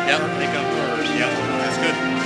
Yep, they come first. Yep, that's good.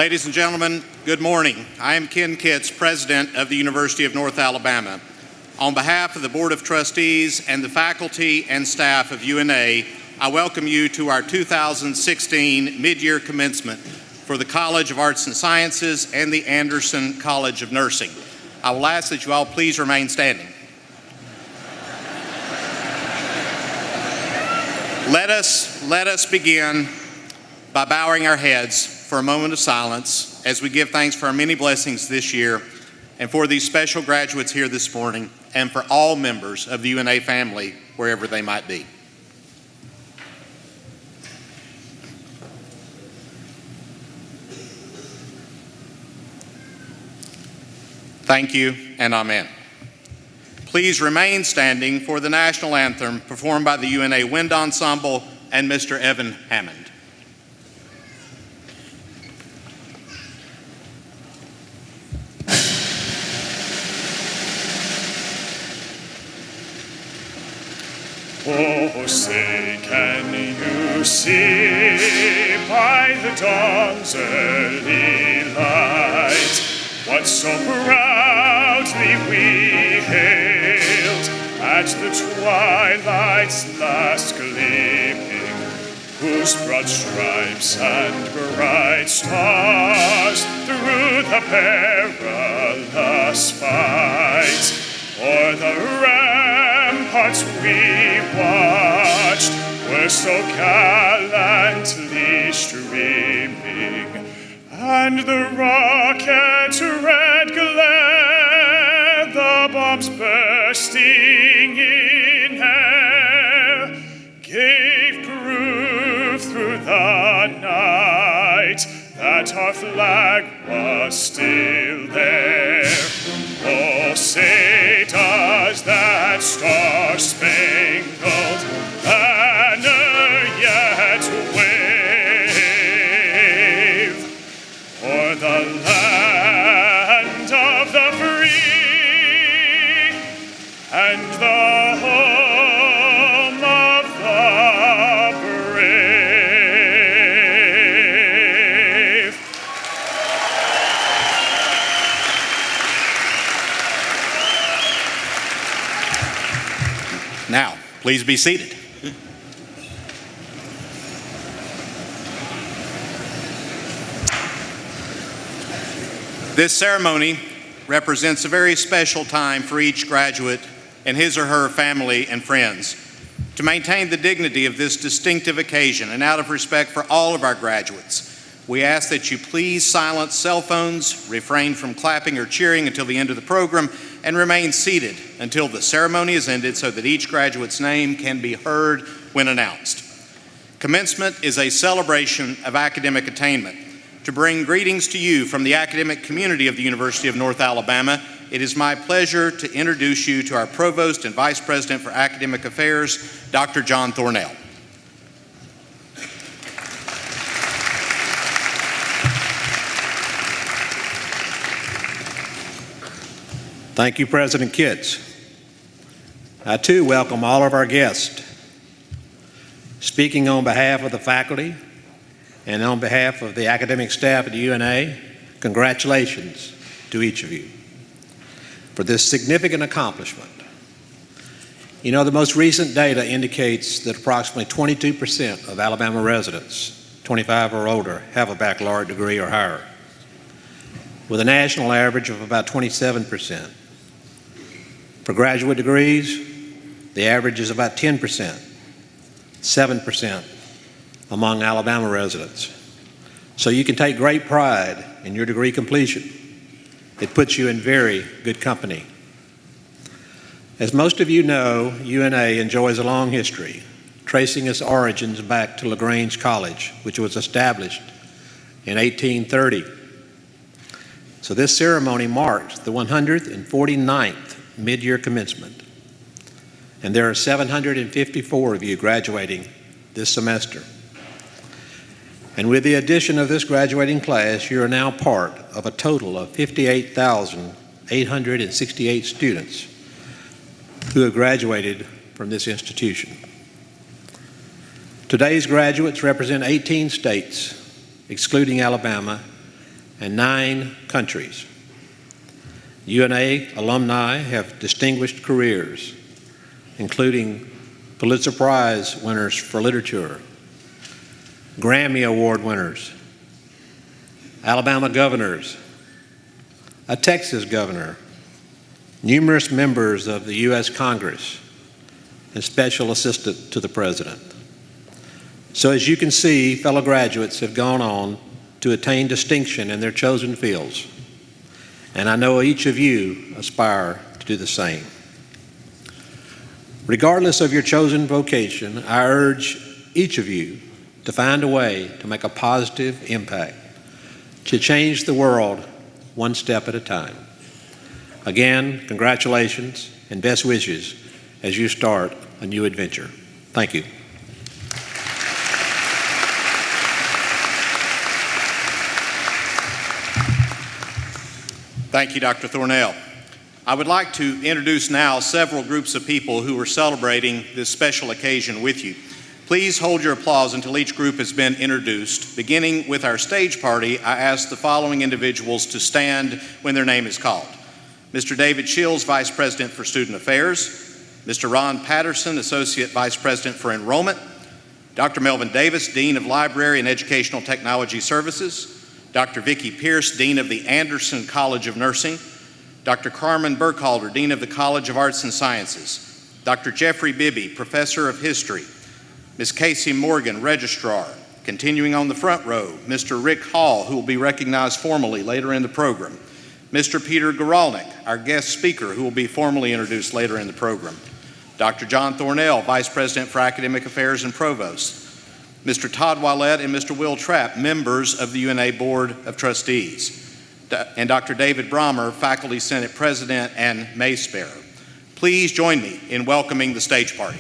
Ladies and gentlemen, good morning. I am Ken Kitts, President of the University of North Alabama. On behalf of the Board of Trustees and the faculty and staff of UNA, I welcome you to our 2016 mid-year commencement for the College of Arts and Sciences and the Anderson College of Nursing. I will ask that you all please remain standing. Let us begin by bowing our heads for a moment of silence as we give thanks for our many blessings this year and for these special graduates here this morning, and for all members of the UNA family, wherever they might be. Thank you, and amen. Please remain standing for the national anthem performed by the UNA Wind Ensemble and Mr. Evan Hammond. Oh, say, can you see by the dawn's early light what so proudly we hailed at the twilight's last gleaming, whose broad stripes and bright stars through the perilous fight o'er the ramparts we watched were so gallantly streaming, and the rocket's red glare, the bombs bursting in air, gave proof through the night that our flag was still there. Oh, say does that star-spangled banner yet wave o'er the land of the free and the home of the brave? Now, please be seated. This ceremony represents a very special time for each graduate and his or her family and friends. To maintain the dignity of this distinctive occasion and out of respect for all of our graduates, we ask that you please silence cell phones, refrain from clapping or cheering until the end of the program, and remain seated until the ceremony is ended so that each graduate's name can be heard when announced. Commencement is a celebration of academic attainment. To bring greetings to you from the academic community of the University of North Alabama, it is my pleasure to introduce you to our Provost and Vice President for Academic Affairs, Dr. John Thornell. Thank you, President Kitts. I too welcome all of our guests. Speaking on behalf of the faculty and on behalf of the academic staff at the UNA, congratulations to each of you for this significant accomplishment. You know, the most recent data indicates that approximately 22% of Alabama residents, 25 or older, have a baccalaureate degree or higher, with a national average of about 27%. For graduate degrees, the average is about 10%, 7% among Alabama residents. So you can take great pride in your degree completion. It puts you in very good company. As most of you know, UNA enjoys a long history, tracing its origins back to LaGrange College, which was established in 1830. So this ceremony marks the 149th mid-year commencement, and there are 754 of you graduating this semester. And with the addition of this graduating class, you are now part of a total of 58,868 students who have graduated from this institution. Today's graduates represent 18 states, excluding Alabama, and 9 countries. UNA alumni have distinguished careers, including Pulitzer Prize winners for literature, Grammy Award winners, Alabama governors, a Texas governor, numerous members of the U.S. Congress, and special assistant to the president. So as you can see, fellow graduates have gone on to attain distinction in their chosen fields. and I know each of you aspire to do the same. Regardless of your chosen vocation, I urge each of you to find a way to make a positive impact, to change the world one step at a time. Again, congratulations and best wishes as you start a new adventure. Thank you. Thank you, Dr. Thornell. I would like to introduce now several groups of people who are celebrating this special occasion with you. Please hold your applause until each group has been introduced. Beginning with our stage party, I ask the following individuals to stand when their name is called. Mr. David Shields, Vice President for Student Affairs. Mr. Ron Patterson, Associate Vice President for Enrollment. Dr. Melvin Davis, Dean of Library and Educational Technology Services. Dr. Vicki Pierce, Dean of the Anderson College of Nursing. Dr. Carmen Burkhalter, Dean of the College of Arts and Sciences. Dr. Jeffrey Bibby, Professor of History. Ms. Casey Morgan, Registrar. Continuing on the front row, Mr. Rick Hall, who will be recognized formally later in the program. Mr. Peter Goralnik, our guest speaker, who will be formally introduced later in the program. Dr. John Thornell, Vice President for Academic Affairs and Provost. Mr. Todd Willett and Mr. Will Trapp, members of the UNA Board of Trustees. And Dr. David Brommer, Faculty Senate President and Mace Bearer. Please join me in welcoming the stage party.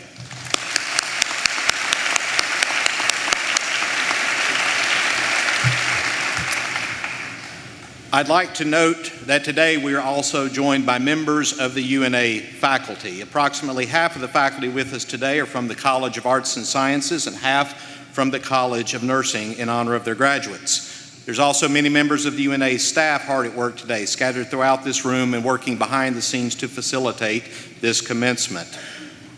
I'd like to note that today we are also joined by members of the UNA faculty. Approximately half of the faculty with us today are from the College of Arts and Sciences and half from the College of Nursing in honor of their graduates. There's also many members of the UNA staff hard at work today, scattered throughout this room and working behind the scenes to facilitate this commencement.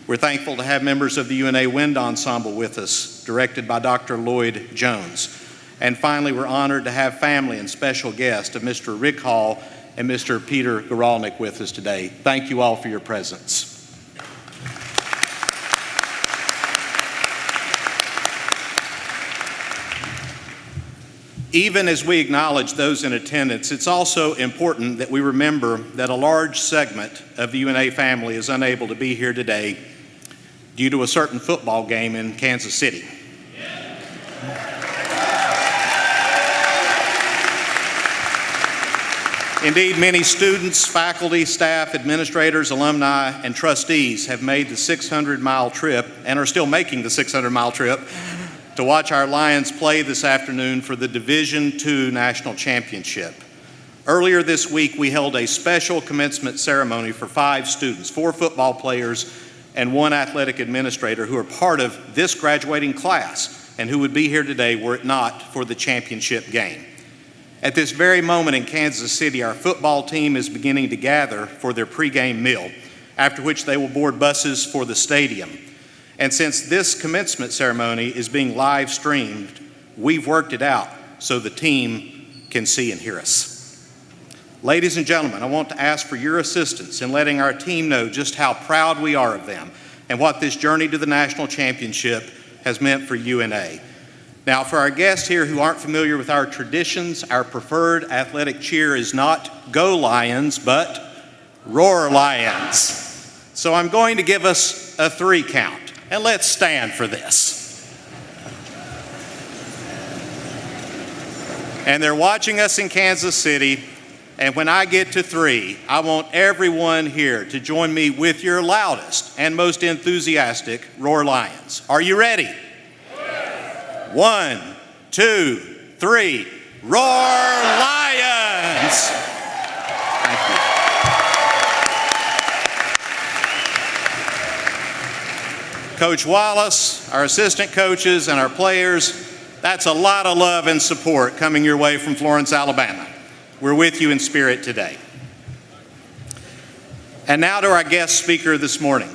We're thankful to have members of the UNA Wind Ensemble with us, directed by Dr. Lloyd Jones. And finally, we're honored to have family and special guests of Mr. Rick Hall and Mr. Peter Goralnik with us today. Thank you all for your presence. Even as we acknowledge those in attendance, it's also important that we remember that a large segment of the UNA family is unable to be here today due to a certain football game in Kansas City. Indeed, many students, faculty, staff, administrators, alumni, and trustees have made the 600-mile trip and are still making the 600-mile trip to watch our Lions play this afternoon for the Division II National Championship. Earlier this week, we held a special commencement ceremony for 5 students, 4 football players, and 1 athletic administrator who are part of this graduating class and who would be here today were it not for the championship game. At this very moment in Kansas City, our football team is beginning to gather for their pregame meal, after which they will board buses for the stadium. And since this commencement ceremony is being live streamed, we've worked it out so the team can see and hear us. Ladies and gentlemen, I want to ask for your assistance in letting our team know just how proud we are of them and what this journey to the national championship has meant for UNA. Now, for our guests here who aren't familiar with our traditions, our preferred athletic cheer is not Go Lions, but Roar Lions. So I'm going to give us a 3 count. And let's stand for this. And they're watching us in Kansas City, and when I get to 3, I want everyone here to join me with your loudest and most enthusiastic Roar Lions. Are you ready? 1, 2, 3, Roar Lions! Thank you. Coach Wallace, our assistant coaches, and our players, that's a lot of love and support coming your way from Florence, Alabama. We're with you in spirit today. And now to our guest speaker this morning.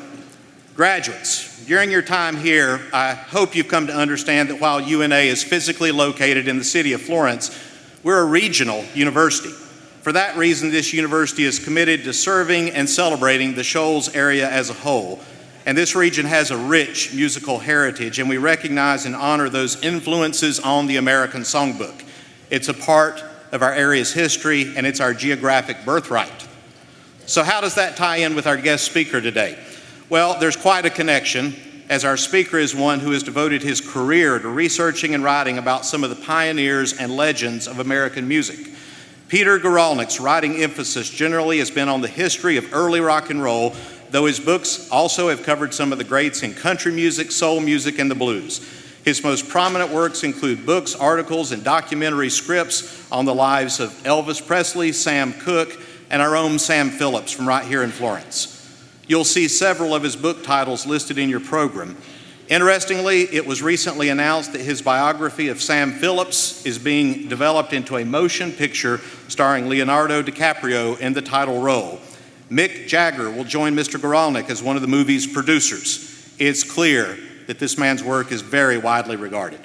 Graduates, during your time here, I hope you've come to understand that while UNA is physically located in the city of Florence, we're a regional university. For that reason, this university is committed to serving and celebrating the Shoals area as a whole. And this region has a rich musical heritage, and we recognize and honor those influences on the American songbook. It's a part of our area's history, and it's our geographic birthright. So how does that tie in with our guest speaker today? Well, there's quite a connection, as our speaker is one who has devoted his career to researching and writing about some of the pioneers and legends of American music. Peter Guralnick's writing emphasis generally has been on the history of early rock and roll, though his books also have covered some of the greats in country music, soul music, and the blues. His most prominent works include books, articles, and documentary scripts on the lives of Elvis Presley, Sam Cooke, and our own Sam Phillips from right here in Florence. You'll see several of his book titles listed in your program. Interestingly, it was recently announced that his biography of Sam Phillips is being developed into a motion picture starring Leonardo DiCaprio in the title role. Mick Jagger will join Mr. Guralnick as one of the movie's producers. It's clear that this man's work is very widely regarded.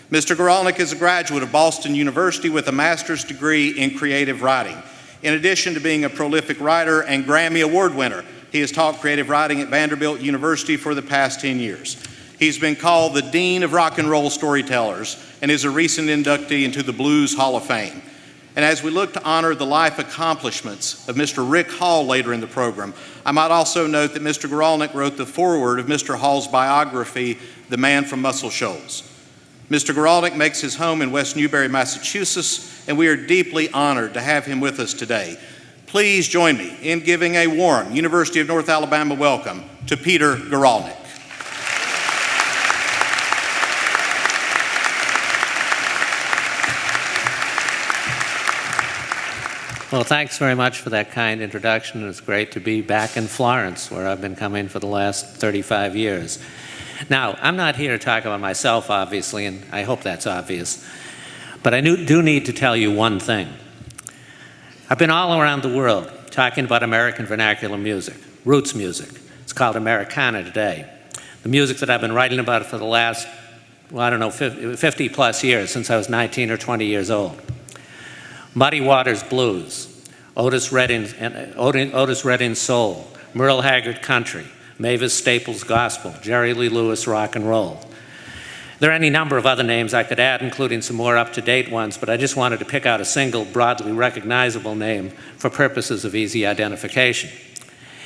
Mr. Guralnick is a graduate of Boston University with a master's degree in creative writing. In addition to being a prolific writer and Grammy Award winner, he has taught creative writing at Vanderbilt University for the past 10 years. He's been called the Dean of Rock and Roll Storytellers and is a recent inductee into the Blues Hall of Fame. And as we look to honor the life accomplishments of Mr. Rick Hall later in the program, I might also note that Mr. Guralnick wrote the foreword of Mr. Hall's biography, The Man from Muscle Shoals. Mr. Guralnick makes his home in West Newbury, Massachusetts, and we are deeply honored to have him with us today. Please join me in giving a warm University of North Alabama welcome to Peter Guralnick. Well, thanks very much for that kind introduction. It's great to be back in Florence, where I've been coming for the last 35 years. Now, I'm not here to talk about myself, obviously, and I hope that's obvious. But I do need to tell you one thing. I've been all around the world talking about American vernacular music, roots music. It's called Americana today. The music that I've been writing about for the last, 50 plus years, since I was 19 or 20 years old. Muddy Waters Blues, Otis Redding's Soul, Merle Haggard Country, Mavis Staples Gospel, Jerry Lee Lewis Rock and Roll. There are any number of other names I could add, including some more up-to-date ones, but I just wanted to pick out a single broadly recognizable name for purposes of easy identification.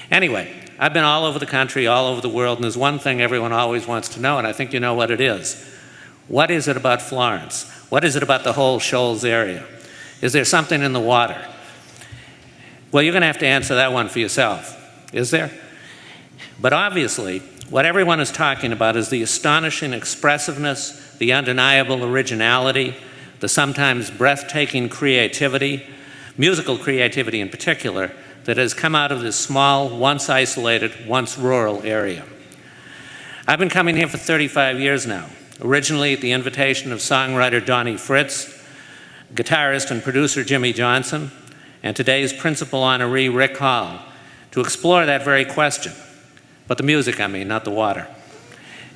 Anyway, I've been all over the country, all over the world, and there's one thing everyone always wants to know, and I think you know what it is. What is it about Florence? What is it about the whole Shoals area? Is there something in the water? Well, you're going to have to answer that one for yourself. Is there? But obviously, what everyone is talking about is the astonishing expressiveness, the undeniable originality, the sometimes breathtaking creativity, musical creativity in particular, that has come out of this small, once isolated, once rural area. I've been coming here for 35 years now, originally at the invitation of songwriter Donnie Fritz, guitarist and producer Jimmy Johnson, and today's principal honoree Rick Hall, to explore that very question. But the music, I mean, not the water.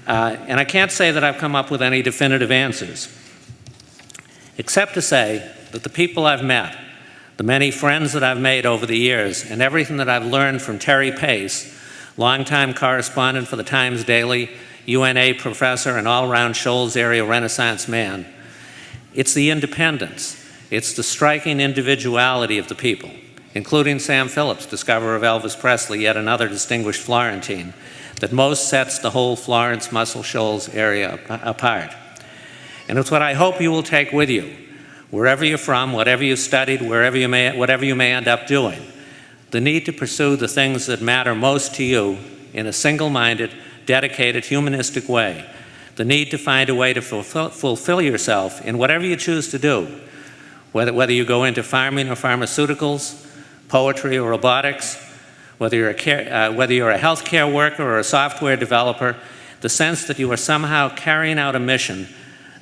And I can't say that I've come up with any definitive answers, except to say that the people I've met, the many friends that I've made over the years, and everything that I've learned from Terry Pace, longtime correspondent for the Times Daily, UNA professor, and all-around Shoals area Renaissance man, it's the independence, it's the striking individuality of the people, including Sam Phillips, discoverer of Elvis Presley, yet another distinguished Florentine, that most sets the whole Florence Muscle Shoals area apart. And it's what I hope you will take with you, wherever you're from, whatever you studied, whatever you may end up doing, the need to pursue the things that matter most to you in a single-minded, dedicated, humanistic way, the need to find a way to fulfill yourself in whatever you choose to do, whether you go into farming or pharmaceuticals, poetry or robotics, whether you're a healthcare worker or a software developer, the sense that you are somehow carrying out a mission,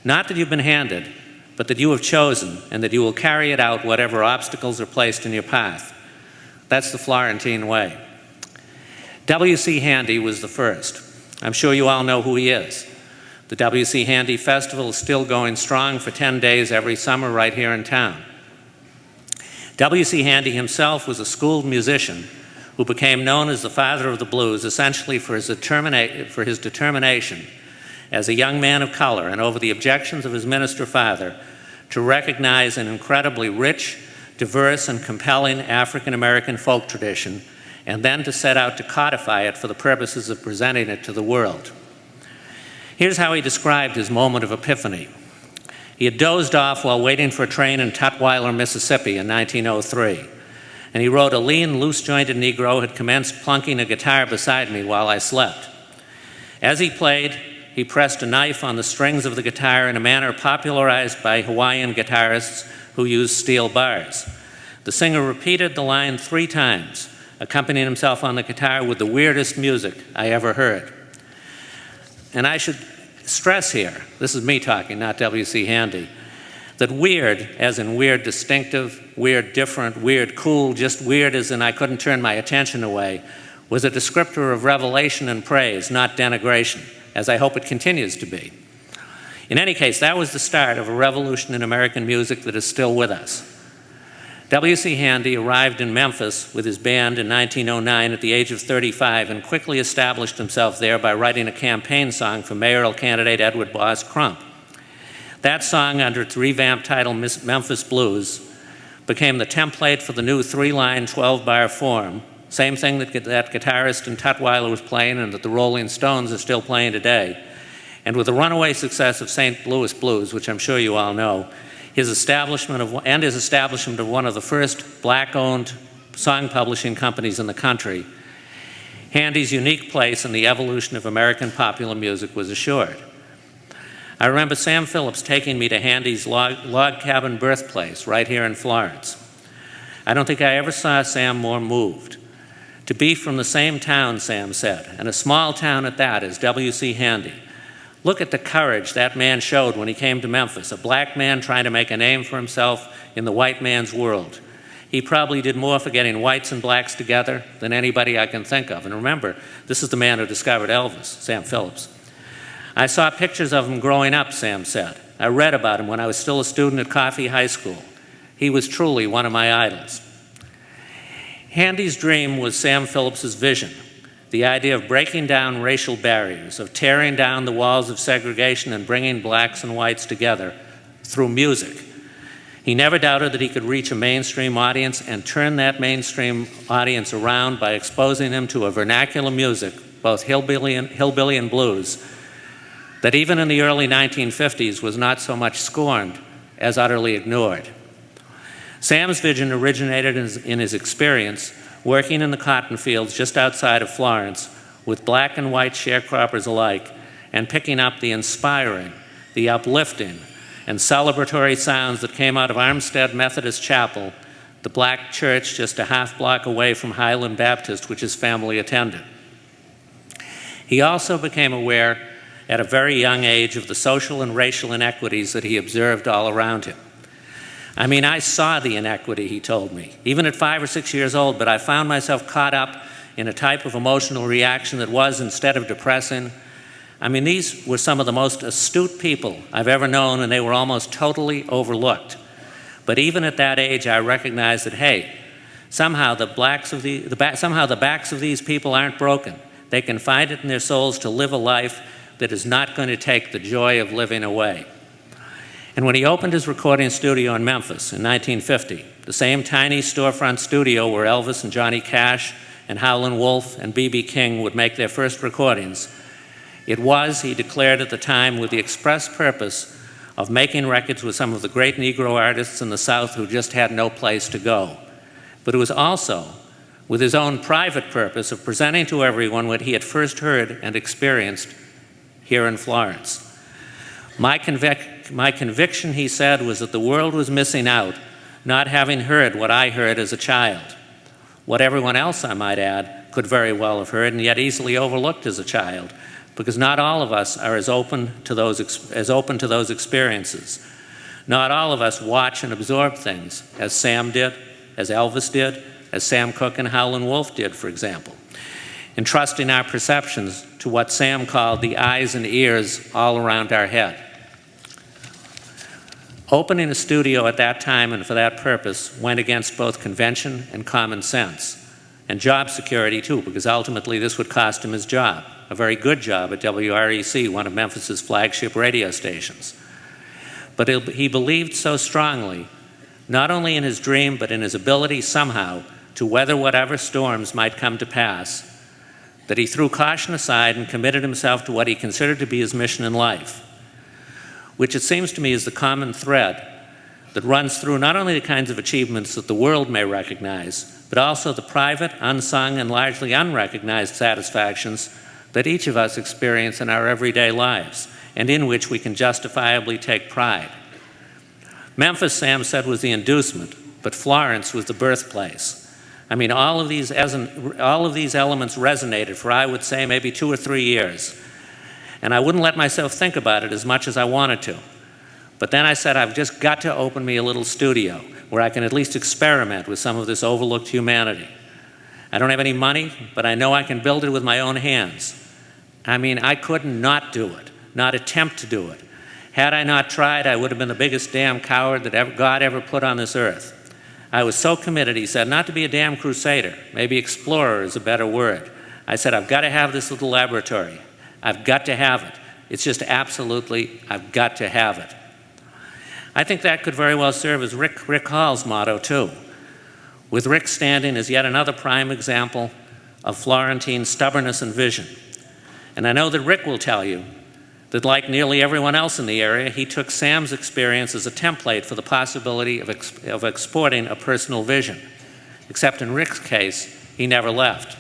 not that you've been handed, but that you have chosen, and that you will carry it out whatever obstacles are placed in your path. That's the Florentine way. W.C. Handy was the first. I'm sure you all know who he is. The W.C. Handy Festival is still going strong for 10 days every summer right here in town. W.C. Handy himself was a schooled musician who became known as the father of the blues, essentially for his determination as a young man of color and over the objections of his minister father to recognize an incredibly rich, diverse, and compelling African American folk tradition, and then to set out to codify it for the purposes of presenting it to the world. Here's how he described his moment of epiphany. He had dozed off while waiting for a train in Tutwiler, Mississippi in 1903, and he wrote, "A lean, loose-jointed Negro had commenced plunking a guitar beside me while I slept. As he played, he pressed a knife on the strings of the guitar in a manner popularized by Hawaiian guitarists who used steel bars. The singer repeated the line 3 times, accompanying himself on the guitar with the weirdest music I ever heard." And I should stress here, this is me talking, not W.C. Handy, that weird, as in weird distinctive, weird different, weird cool, just weird as in I couldn't turn my attention away, was a descriptor of revelation and praise, not denigration, as I hope it continues to be. In any case, that was the start of a revolution in American music that is still with us. W.C. Handy arrived in Memphis with his band in 1909 at the age of 35 and quickly established himself there by writing a campaign song for mayoral candidate Edward Boss Crump. That song, under its revamped title Memphis Blues, became the template for the new 3-line, 12-bar form, same thing that guitarist in Tutwiler was playing and that the Rolling Stones are still playing today. And with the runaway success of St. Louis Blues, which I'm sure you all know, his establishment of one of the first black-owned song publishing companies in the country, Handy's unique place in the evolution of American popular music was assured. I remember Sam Phillips taking me to Handy's log cabin birthplace right here in Florence. I don't think I ever saw Sam more moved. To be from the same town, Sam said, and a small town at that, as W.C. Handy. Look at the courage that man showed when he came to Memphis, a black man trying to make a name for himself in the white man's world. He probably did more for getting whites and blacks together than anybody I can think of. And remember, this is the man who discovered Elvis, Sam Phillips. I saw pictures of him growing up, Sam said. I read about him when I was still a student at Coffee High School. He was truly one of my idols. Handy's dream was Sam Phillips's vision, the idea of breaking down racial barriers, of tearing down the walls of segregation and bringing blacks and whites together through music. He never doubted that he could reach a mainstream audience and turn that mainstream audience around by exposing them to a vernacular music, both hillbilly and blues, that even in the early 1950s was not so much scorned as utterly ignored. Sam's vision originated in his experience working in the cotton fields just outside of Florence with black and white sharecroppers alike and picking up the inspiring, the uplifting, and celebratory sounds that came out of Armstead Methodist Chapel, the black church just a half block away from Highland Baptist, which his family attended. He also became aware at a very young age of the social and racial inequities that he observed all around him. I mean, I saw the inequity, he told me, even at 5 or 6 years old, but I found myself caught up in a type of emotional reaction that was, instead of depressing, I mean, these were some of the most astute people I've ever known, and they were almost totally overlooked. But even at that age, I recognized that, hey, somehow the backs of these people aren't broken. They can find it in their souls to live a life that is not going to take the joy of living away. And when he opened his recording studio in Memphis in 1950, the same tiny storefront studio where Elvis and Johnny Cash and Howlin' Wolf and B.B. King would make their first recordings, it was, he declared at the time, with the express purpose of making records with some of the great Negro artists in the South who just had no place to go. But it was also with his own private purpose of presenting to everyone what he had first heard and experienced here in Florence. My conviction, he said, was that the world was missing out, not having heard what I heard as a child. What everyone else, I might add, could very well have heard and yet easily overlooked as a child, because not all of us are as open to those experiences. Not all of us watch and absorb things as Sam did, as Elvis did, as Sam Cooke and Howlin' Wolf did, for example, entrusting our perceptions to what Sam called the eyes and ears all around our head. Opening a studio at that time and for that purpose went against both convention and common sense, and job security too, because ultimately this would cost him his job, a very good job at WREC, one of Memphis's flagship radio stations. but he believed so strongly, not only in his dream, but in his ability somehow to weather whatever storms might come to pass, that he threw caution aside and committed himself to what he considered to be his mission in life, which it seems to me is the common thread that runs through not only the kinds of achievements that the world may recognize, but also the private, unsung, and largely unrecognized satisfactions that each of us experience in our everyday lives, and in which we can justifiably take pride. Memphis, Sam said, was the inducement, but Florence was the birthplace. I mean, all of these elements resonated for, I would say, maybe 2 or 3 years. And I wouldn't let myself think about it as much as I wanted to. But then I said, I've just got to open me a little studio where I can at least experiment with some of this overlooked humanity. I don't have any money, but I know I can build it with my own hands. I mean, I couldn't not do it, not attempt to do it. Had I not tried, I would have been the biggest damn coward that God ever put on this earth. I was so committed, he said, not to be a damn crusader. Maybe explorer is a better word. I said, I've got to have this little laboratory. I've got to have it. It's just absolutely, I've got to have it. I think that could very well serve as Rick Hall's motto, too, with Rick standing as yet another prime example of Florentine stubbornness and vision. And I know that Rick will tell you that, like nearly everyone else in the area, he took Sam's experience as a template for the possibility of exporting a personal vision. Except in Rick's case, he never left.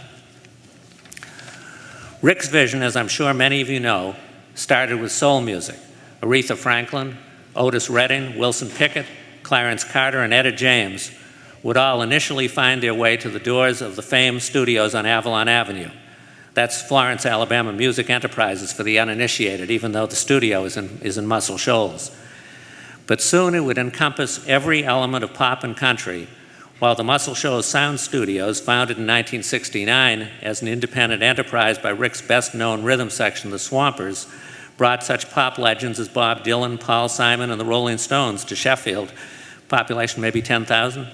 Rick's vision, as I'm sure many of you know, started with soul music. Aretha Franklin, Otis Redding, Wilson Pickett, Clarence Carter, and Etta James would all initially find their way to the doors of the famed studios on Avalon Avenue. That's Florence, Alabama Music Enterprises for the uninitiated, even though the studio is in Muscle Shoals. But soon it would encompass every element of pop and country, while the Muscle Shoals Sound Studios, founded in 1969 as an independent enterprise by Rick's best-known rhythm section, the Swampers, brought such pop legends as Bob Dylan, Paul Simon, and the Rolling Stones to Sheffield, population maybe 10,000.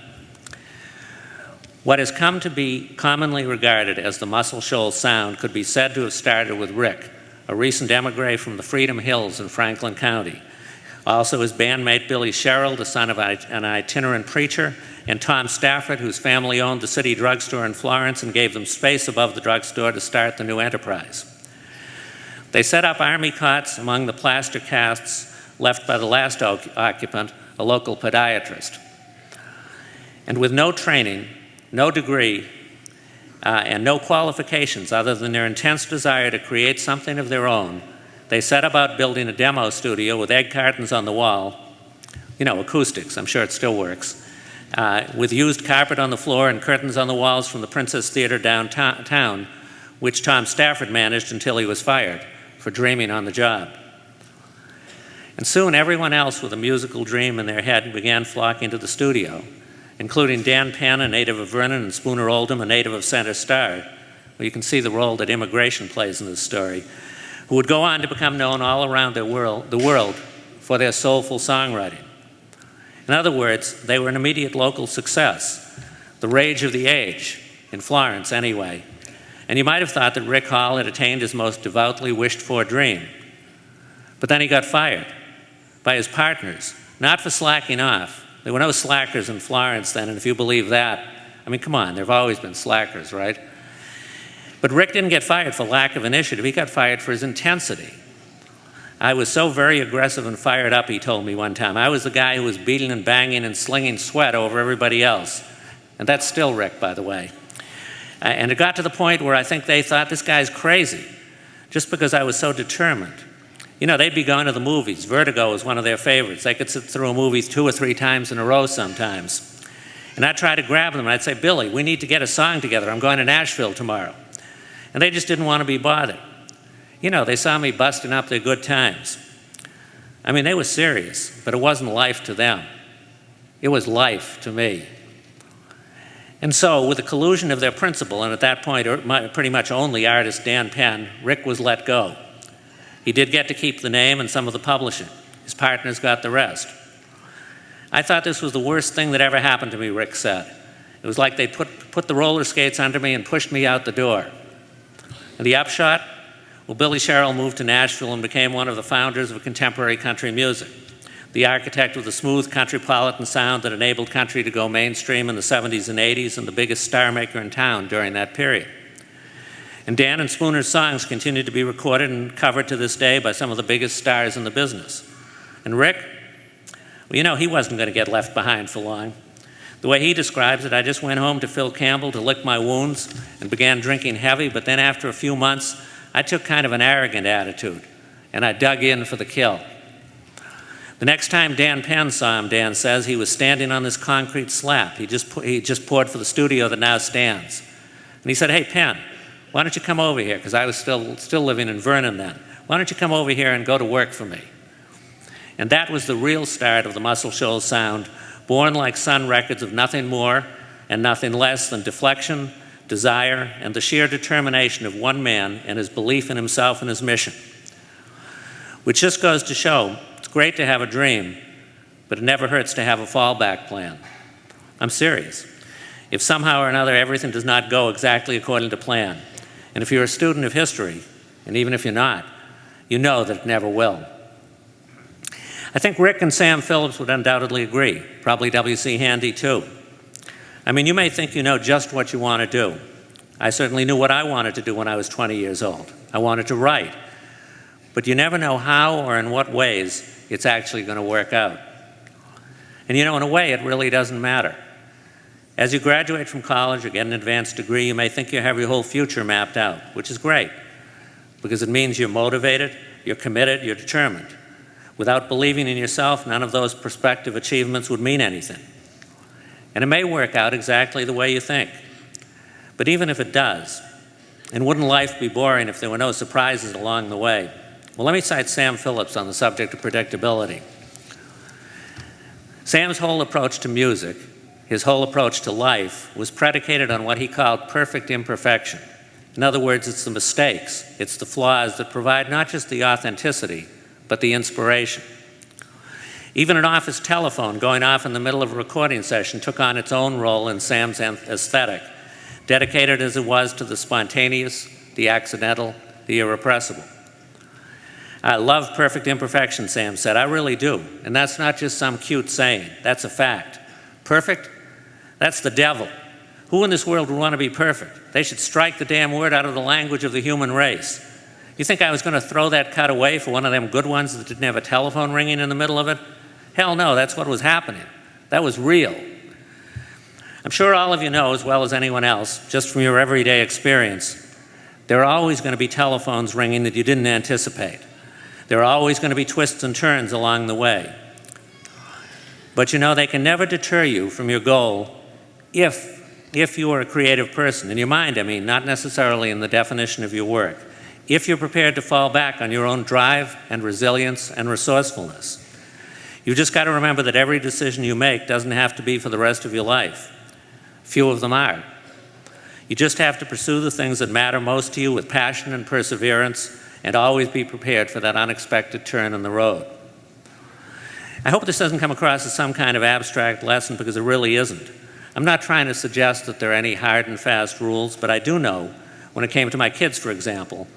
What has come to be commonly regarded as the Muscle Shoals sound could be said to have started with Rick, a recent emigre from the Freedom Hills in Franklin County. Also his bandmate Billy Sherrill, the son of an itinerant preacher, and Tom Stafford, whose family owned the city drugstore in Florence and gave them space above the drugstore to start the new enterprise. They set up army cots among the plaster casts left by the last occupant, a local podiatrist. And with no training, no degree, and no qualifications other than their intense desire to create something of their own, they set about building a demo studio with egg cartons on the wall, acoustics, I'm sure it still works, with used carpet on the floor and curtains on the walls from the Princess Theater downtown, which Tom Stafford managed until he was fired for dreaming on the job. And soon everyone else with a musical dream in their head began flocking to the studio, including Dan Penn, a native of Vernon, and Spooner Oldham, a native of Center Star, where you can see the role that immigration plays in this story, who would go on to become known all around the world for their soulful songwriting. In other words, they were an immediate local success, the rage of the age, in Florence anyway. And you might have thought that Rick Hall had attained his most devoutly wished-for dream. But then he got fired by his partners, not for slacking off. There were no slackers in Florence then, and if you believe that, I mean, come on, there have always been slackers, right? But Rick didn't get fired for lack of initiative. He got fired for his intensity. I was so very aggressive and fired up, he told me one time. I was the guy who was beating and banging and slinging sweat over everybody else. And that's still Rick, by the way. And it got to the point where I think they thought, this guy's crazy, just because I was so determined. They'd be going to the movies. Vertigo was one of their favorites. They could sit through a movie 2 or 3 times in a row sometimes. And I'd try to grab them, and I'd say, Billy, we need to get a song together. I'm going to Nashville tomorrow. And they just didn't want to be bothered. They saw me busting up their good times. I mean, they were serious, but it wasn't life to them. It was life to me. And so, with the collusion of their principal, and at that point, pretty much only artist Dan Penn, Rick was let go. He did get to keep the name and some of the publishing. His partners got the rest. I thought this was the worst thing that ever happened to me, Rick said. It was like they put the roller skates under me and pushed me out the door. And the upshot? Well, Billy Sherrill moved to Nashville and became one of the founders of contemporary country music. the architect of the smooth countrypolitan sound that enabled country to go mainstream in the 70s and 80s, and the biggest star maker in town during that period. And Dan and Spooner's songs continue to be recorded and covered to this day by some of the biggest stars in the business. And Rick, well, you know, he wasn't going to get left behind for long. The way he describes it, I just went home to Phil Campbell to lick my wounds and began drinking heavy, but then after a few months, I took kind of an arrogant attitude, and I dug in for the kill. The next time Dan Penn saw him, Dan says, he was standing on this concrete slab. He just poured for the studio that now stands. And he said, "Hey, Penn, why don't you come over here?" Because I was still living in Vernon then. "Why don't you come over here and go to work for me?" And that was the real start of the Muscle Shoals sound, born like Sun Records of nothing more and nothing less than deflection, desire, and the sheer determination of one man and his belief in himself and his mission. Which just goes to show, it's great to have a dream, but it never hurts to have a fallback plan. I'm serious. If somehow or another everything does not go exactly according to plan, and if you're a student of history, and even if you're not, you know that it never will. I think Rick and Sam Phillips would undoubtedly agree, probably W.C. Handy too. I mean, you may think you know just what you want to do. I certainly knew what I wanted to do when I was 20 years old. I wanted to write. But you never know how or in what ways it's actually going to work out. And you know, in a way, it really doesn't matter. As you graduate from college or get an advanced degree, you may think you have your whole future mapped out, which is great, because it means you're motivated, you're committed, you're determined. Without believing in yourself, none of those prospective achievements would mean anything. And it may work out exactly the way you think. But even if it does, and wouldn't life be boring if there were no surprises along the way? Well, let me cite Sam Phillips on the subject of predictability. Sam's whole approach to music, his whole approach to life, was predicated on what he called perfect imperfection. In other words, it's the mistakes, it's the flaws that provide not just the authenticity, but the inspiration. Even an office telephone going off in the middle of a recording session took on its own role in Sam's aesthetic, dedicated as it was to the spontaneous, the accidental, the irrepressible. "I love perfect imperfection," Sam said. "I really do. And that's not just some cute saying. That's a fact. Perfect? That's the devil. Who in this world would want to be perfect? They should strike the damn word out of the language of the human race. You think I was going to throw that cut away for one of them good ones that didn't have a telephone ringing in the middle of it? Hell no, that's what was happening. That was real." I'm sure all of you know, as well as anyone else, just from your everyday experience, there are always going to be telephones ringing that you didn't anticipate. There are always going to be twists and turns along the way. But you know, they can never deter you from your goal if you are a creative person. In your mind, I mean, not necessarily in the definition of your work. If you're prepared to fall back on your own drive and resilience and resourcefulness. You've just got to remember that every decision you make doesn't have to be for the rest of your life. Few of them are. You just have to pursue the things that matter most to you with passion and perseverance, and always be prepared for that unexpected turn in the road. I hope this doesn't come across as some kind of abstract lesson, because it really isn't. I'm not trying to suggest that there are any hard and fast rules, but I do know, when it came to my kids, for example,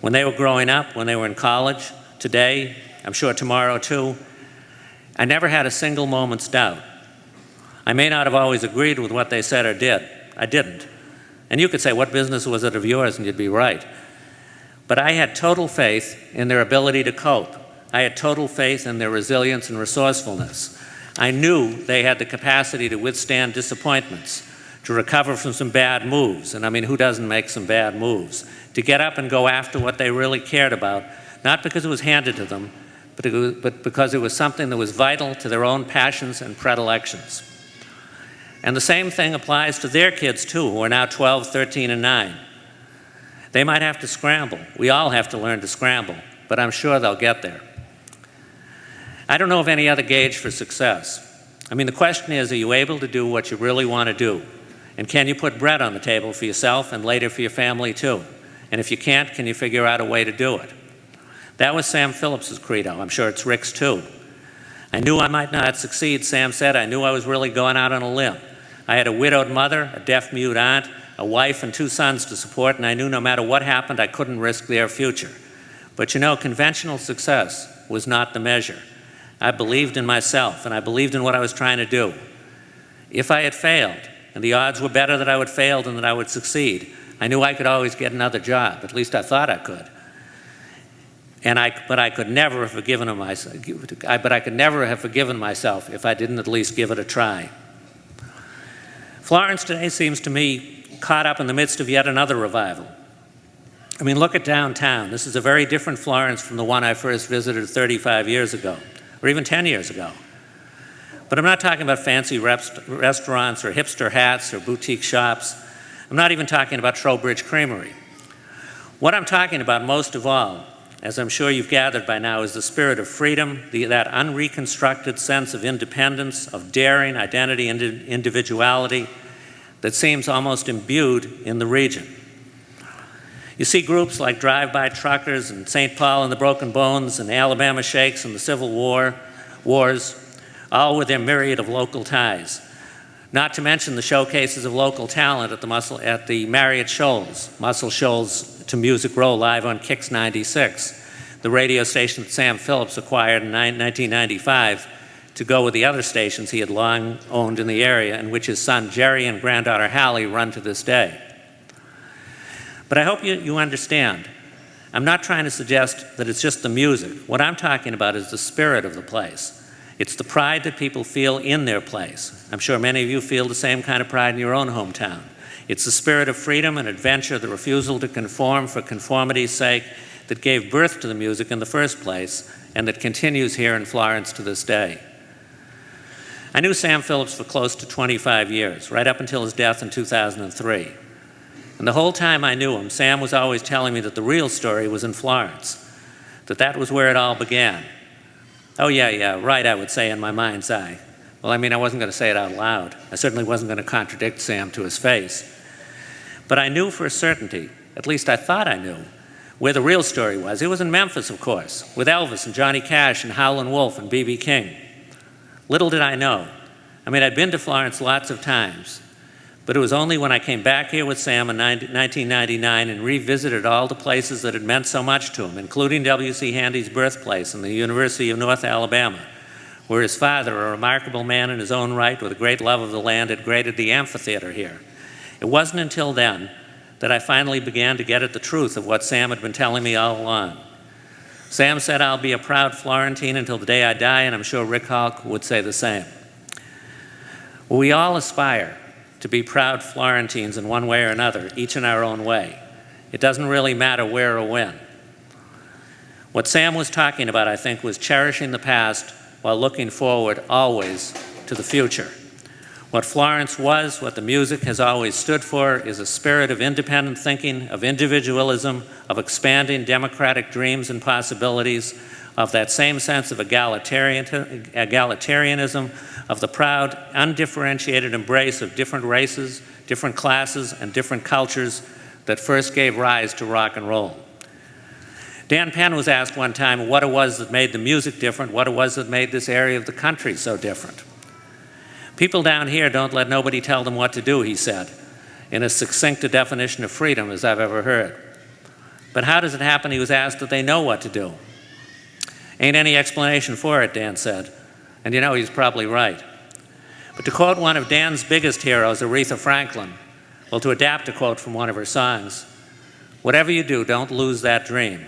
when they were growing up, when they were in college, today, I'm sure tomorrow too, I never had a single moment's doubt. I may not have always agreed with what they said or did. I didn't. And you could say, what business was it of yours? And you'd be right. But I had total faith in their ability to cope. I had total faith in their resilience and resourcefulness. I knew they had the capacity to withstand disappointments, to recover from some bad moves. And I mean, who doesn't make some bad moves? To get up and go after what they really cared about, not because it was handed to them, but because it was something that was vital to their own passions and predilections. And the same thing applies to their kids too, who are now 12, 13, and 9. They might have to scramble. We all have to learn to scramble, but I'm sure they'll get there. I don't know of any other gauge for success. I mean, the question is, are you able to do what you really want to do? And can you put bread on the table for yourself and later for your family too? And if you can't, can you figure out a way to do it? That was Sam Phillips's credo. I'm sure it's Rick's too. I knew I might not succeed, Sam said. I knew I was really going out on a limb. I had a widowed mother, a deaf-mute aunt, a wife and 2 sons to support, and I knew no matter what happened, I couldn't risk their future. But you know, conventional success was not the measure. I believed in myself, and I believed in what I was trying to do. If I had failed, and the odds were better that I would fail than that I would succeed, I knew I could always get another job. At least I thought I could. But I could never have forgiven myself if I didn't at least give it a try. Florence today seems to me caught up in the midst of yet another revival. I mean, look at downtown. This is a very different Florence from the one I first visited 35 years ago, or even 10 years ago. But I'm not talking about fancy restaurants or hipster hats or boutique shops. I'm not even talking about Trowbridge Creamery. What I'm talking about most of all, as I'm sure you've gathered by now, is the spirit of freedom, that unreconstructed sense of independence, of daring, identity, and individuality that seems almost imbued in the region. You see groups like Drive-By Truckers and St. Paul and the Broken Bones and Alabama Shakes and the Civil Wars, all with their myriad of local ties. Not to mention the showcases of local talent at the Marriott Shoals, Muscle Shoals to Music Row live on Kix 96, the radio station that Sam Phillips acquired in 1995 to go with the other stations he had long owned in the area, and which his son Jerry and granddaughter Hallie run to this day. But I hope you understand, I'm not trying to suggest that it's just the music. What I'm talking about is the spirit of the place. It's the pride that people feel in their place. I'm sure many of you feel the same kind of pride in your own hometown. It's the spirit of freedom and adventure, the refusal to conform for conformity's sake, that gave birth to the music in the first place and that continues here in Florence to this day. I knew Sam Phillips for close to 25 years, right up until his death in 2003. And the whole time I knew him, Sam was always telling me that the real story was in Florence, that was where it all began. Oh, yeah, right, I would say in my mind's eye. Well, I mean, I wasn't going to say it out loud. I certainly wasn't going to contradict Sam to his face. But I knew for a certainty, at least I thought I knew, where the real story was. It was in Memphis, of course, with Elvis and Johnny Cash and Howlin' Wolf and B.B. King. Little did I know. I mean, I'd been to Florence lots of times, but it was only when I came back here with Sam in 1999 and revisited all the places that had meant so much to him, including W.C. Handy's birthplace and the University of North Alabama, where his father, a remarkable man in his own right with a great love of the land, had graded the amphitheater here. It wasn't until then that I finally began to get at the truth of what Sam had been telling me all along. Sam said, "I'll be a proud Florentine until the day I die," and I'm sure Rick Hawk would say the same. Well, we all aspire to be proud Florentines in one way or another, each in our own way. It doesn't really matter where or when. What Sam was talking about, I think, was cherishing the past while looking forward always to the future. What Florence was, what the music has always stood for, is a spirit of independent thinking, of individualism, of expanding democratic dreams and possibilities, of that same sense of egalitarianism, of the proud, undifferentiated embrace of different races, different classes, and different cultures that first gave rise to rock and roll. Dan Penn was asked one time what it was that made the music different, what it was that made this area of the country so different. "People down here don't let nobody tell them what to do," he said, in as succinct a definition of freedom as I've ever heard. But how does it happen, he was asked, that they know what to do? "Ain't any explanation for it," Dan said. And you know, he's probably right. But to quote one of Dan's biggest heroes, Aretha Franklin, well, to adapt a quote from one of her songs, "Whatever you do, don't lose that dream."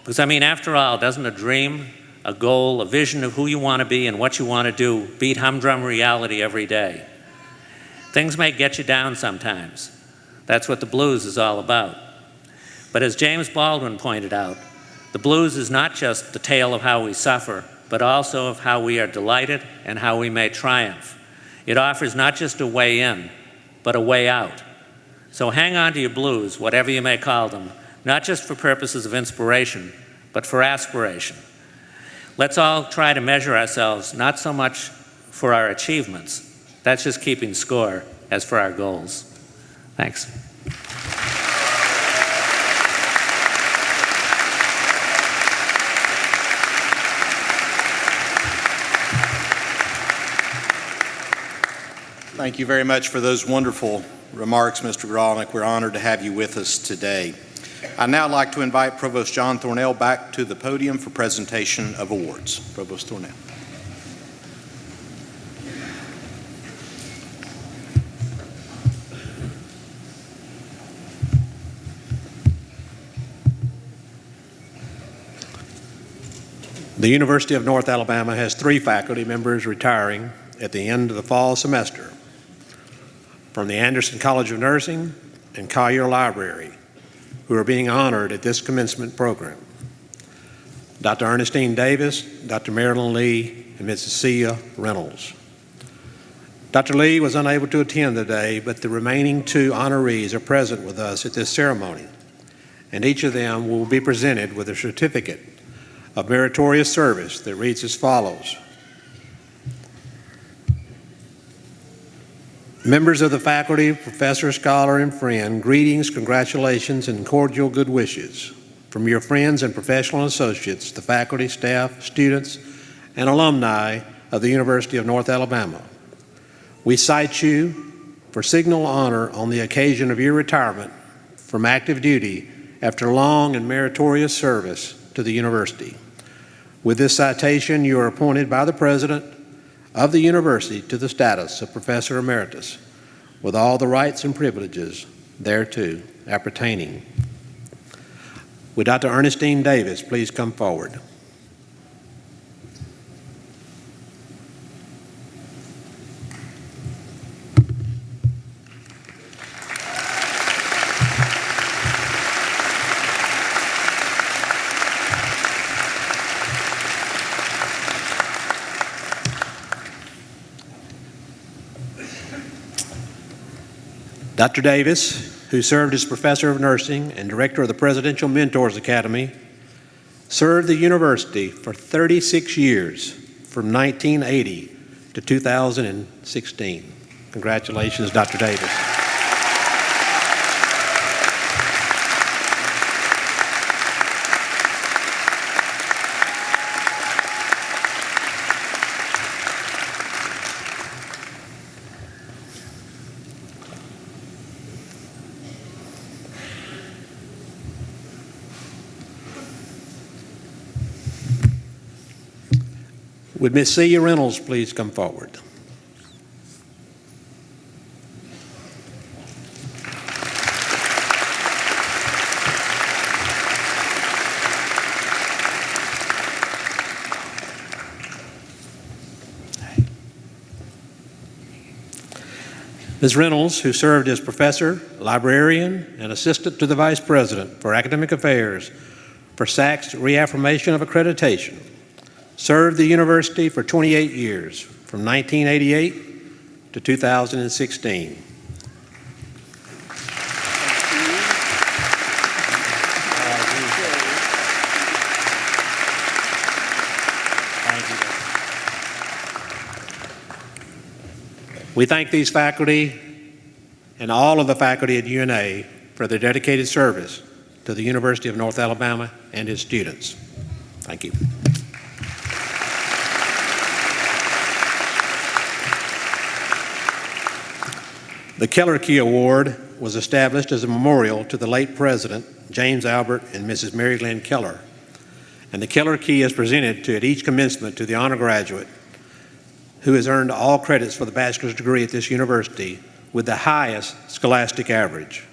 Because, I mean, after all, doesn't a dream, a goal, a vision of who you want to be and what you want to do beat humdrum reality every day? Things may get you down sometimes. That's what the blues is all about. But as James Baldwin pointed out, the blues is not just the tale of how we suffer, but also of how we are delighted and how we may triumph. It offers not just a way in, but a way out. So hang on to your blues, whatever you may call them, not just for purposes of inspiration, but for aspiration. Let's all try to measure ourselves not so much for our achievements, that's just keeping score, as for our goals. Thanks. Thank you very much for those wonderful remarks, Mr. Gralnick. We're honored to have you with us today. I'd now like to invite Provost John Thornell back to the podium for presentation of awards. Provost Thornell. The University of North Alabama has 3 faculty members retiring at the end of the fall semester from the Anderson College of Nursing and Collier Library, who are being honored at this commencement program. Dr. Ernestine Davis, Dr. Marilyn Lee, and Mrs. Cia Reynolds. Dr. Lee was unable to attend today, but the remaining 2 honorees are present with us at this ceremony, and each of them will be presented with a certificate of meritorious service that reads as follows. Members of the faculty, professor, scholar, and friend, greetings, congratulations, and cordial good wishes from your friends and professional associates, the faculty, staff, students, and alumni of the University of North Alabama. We cite you for signal honor on the occasion of your retirement from active duty after long and meritorious service to the university. With this citation, you are appointed by the President of the University to the status of Professor Emeritus, with all the rights and privileges thereto appertaining. Would Dr. Ernestine Davis please come forward? Dr. Davis, who served as Professor of Nursing and Director of the Presidential Mentors Academy, served the university for 36 years from 1980 to 2016. Congratulations, Dr. Davis. Would Ms. Cia Reynolds please come forward? Ms. Reynolds, who served as professor, librarian, and assistant to the Vice President for Academic Affairs for SAC's reaffirmation of accreditation, served the university for 28 years, from 1988 to 2016. We thank these faculty and all of the faculty at UNA for their dedicated service to the University of North Alabama and its students. Thank you. The Keller Key Award was established as a memorial to the late President James Albert and Mrs. Mary Glenn Keller, and the Keller Key is presented at each commencement to the honor graduate who has earned all credits for the bachelor's degree at this university with the highest scholastic average.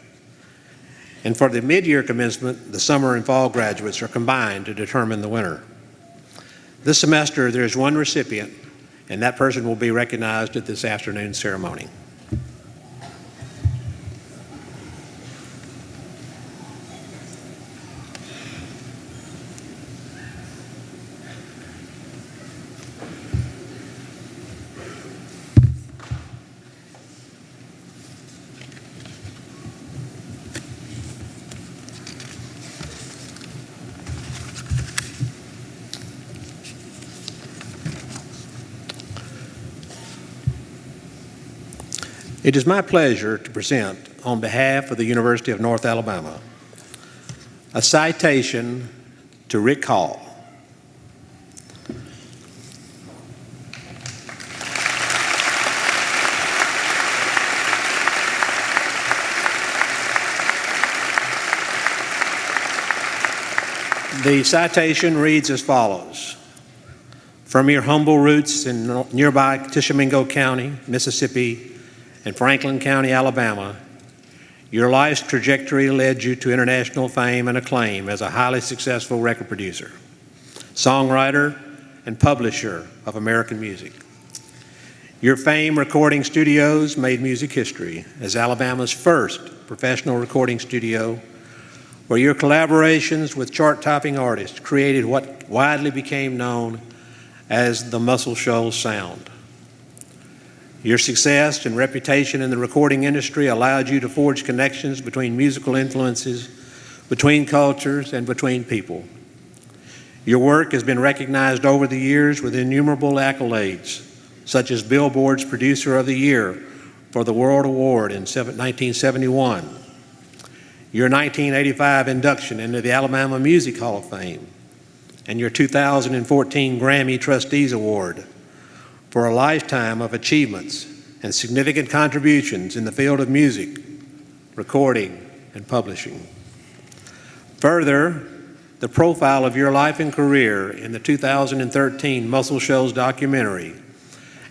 And for the mid-year commencement, the summer and fall graduates are combined to determine the winner. This semester, there is one recipient, and that person will be recognized at this afternoon's ceremony. It is my pleasure to present, on behalf of the University of North Alabama, a citation to Rick Hall. The citation reads as follows. From your humble roots in nearby Tishomingo County, Mississippi, and Franklin County, Alabama, your life's trajectory led you to international fame and acclaim as a highly successful record producer, songwriter, and publisher of American music. Your Fame Recording Studios made music history as Alabama's first professional recording studio, where your collaborations with chart-topping artists created what widely became known as the Muscle Shoals sound. Your success and reputation in the recording industry allowed you to forge connections between musical influences, between cultures, and between people. Your work has been recognized over the years with innumerable accolades, such as Billboard's Producer of the Year for the World Award in 1971, your 1985 induction into the Alabama Music Hall of Fame, and your 2014 Grammy Trustees Award for a lifetime of achievements and significant contributions in the field of music, recording, and publishing. Further, the profile of your life and career in the 2013 Muscle Shoals documentary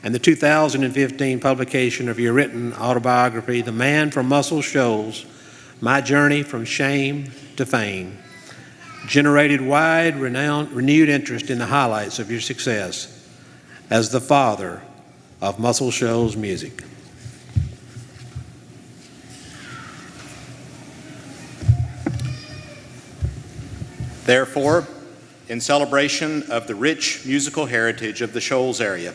and the 2015 publication of your written autobiography, The Man from Muscle Shoals, My Journey from Shame to Fame, generated wide, renewed interest in the highlights of your success as the father of Muscle Shoals music. Therefore, in celebration of the rich musical heritage of the Shoals area,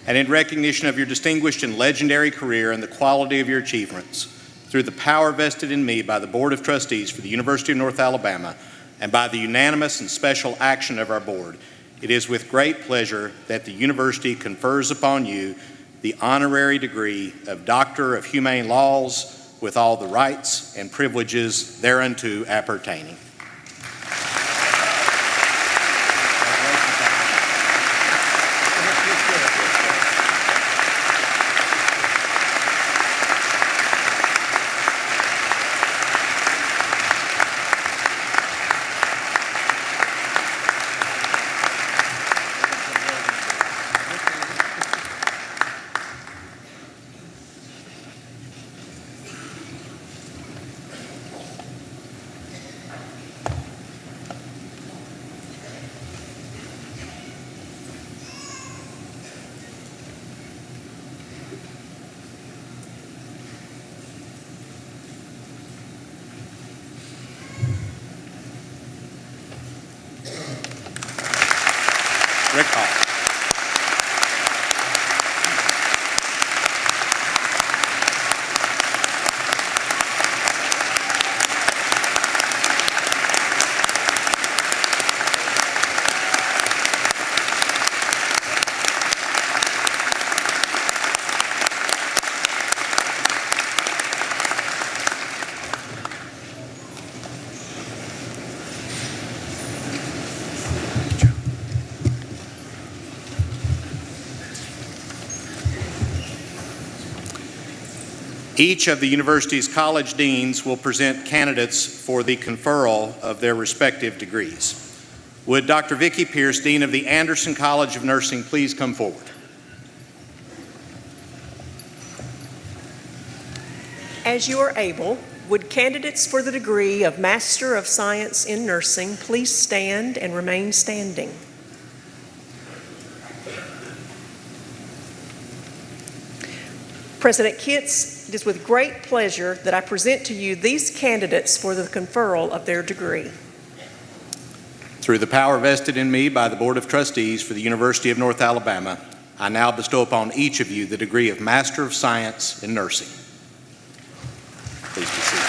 and in recognition of your distinguished and legendary career and the quality of your achievements, through the power vested in me by the Board of Trustees for the University of North Alabama, and by the unanimous and special action of our board, it is with great pleasure that the university confers upon you the honorary degree of Doctor of Humane Laws with all the rights and privileges thereunto appertaining. Rick Hall. Each of the university's college deans will present candidates for the conferral of their respective degrees. Would Dr. Vicki Pierce, Dean of the Anderson College of Nursing, please come forward? As you are able, would candidates for the degree of Master of Science in Nursing please stand and remain standing? President Kitts, it is with great pleasure that I present to you these candidates for the conferral of their degree. Through the power vested in me by the Board of Trustees for the University of North Alabama, I now bestow upon each of you the degree of Master of Science in Nursing. Please be seated.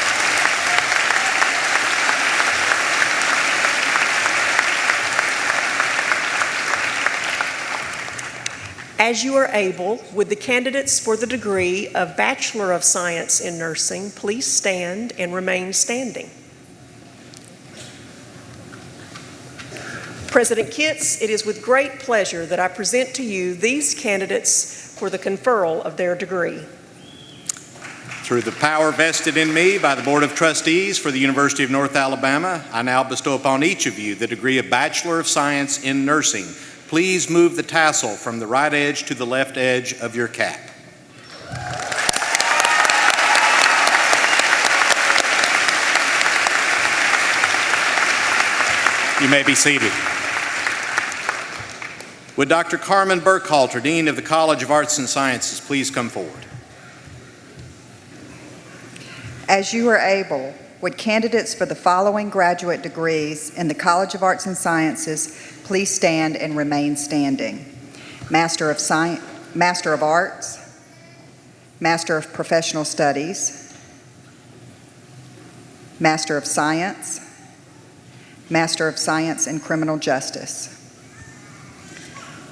As you are able, would the candidates for the degree of Bachelor of Science in Nursing please stand and remain standing? President Kitts, it is with great pleasure that I present to you these candidates for the conferral of their degree. Through the power vested in me by the Board of Trustees for the University of North Alabama, I now bestow upon each of you the degree of Bachelor of Science in Nursing. Please move the tassel from the right edge to the left edge of your cap. You may be seated. Would Dr. Carmen Burkhalter, Dean of the College of Arts and Sciences, please come forward? As you are able, would candidates for the following graduate degrees in the College of Arts and Sciences please stand and remain standing? Master of Arts, Master of Professional Studies, Master of Science, Master of Science in Criminal Justice.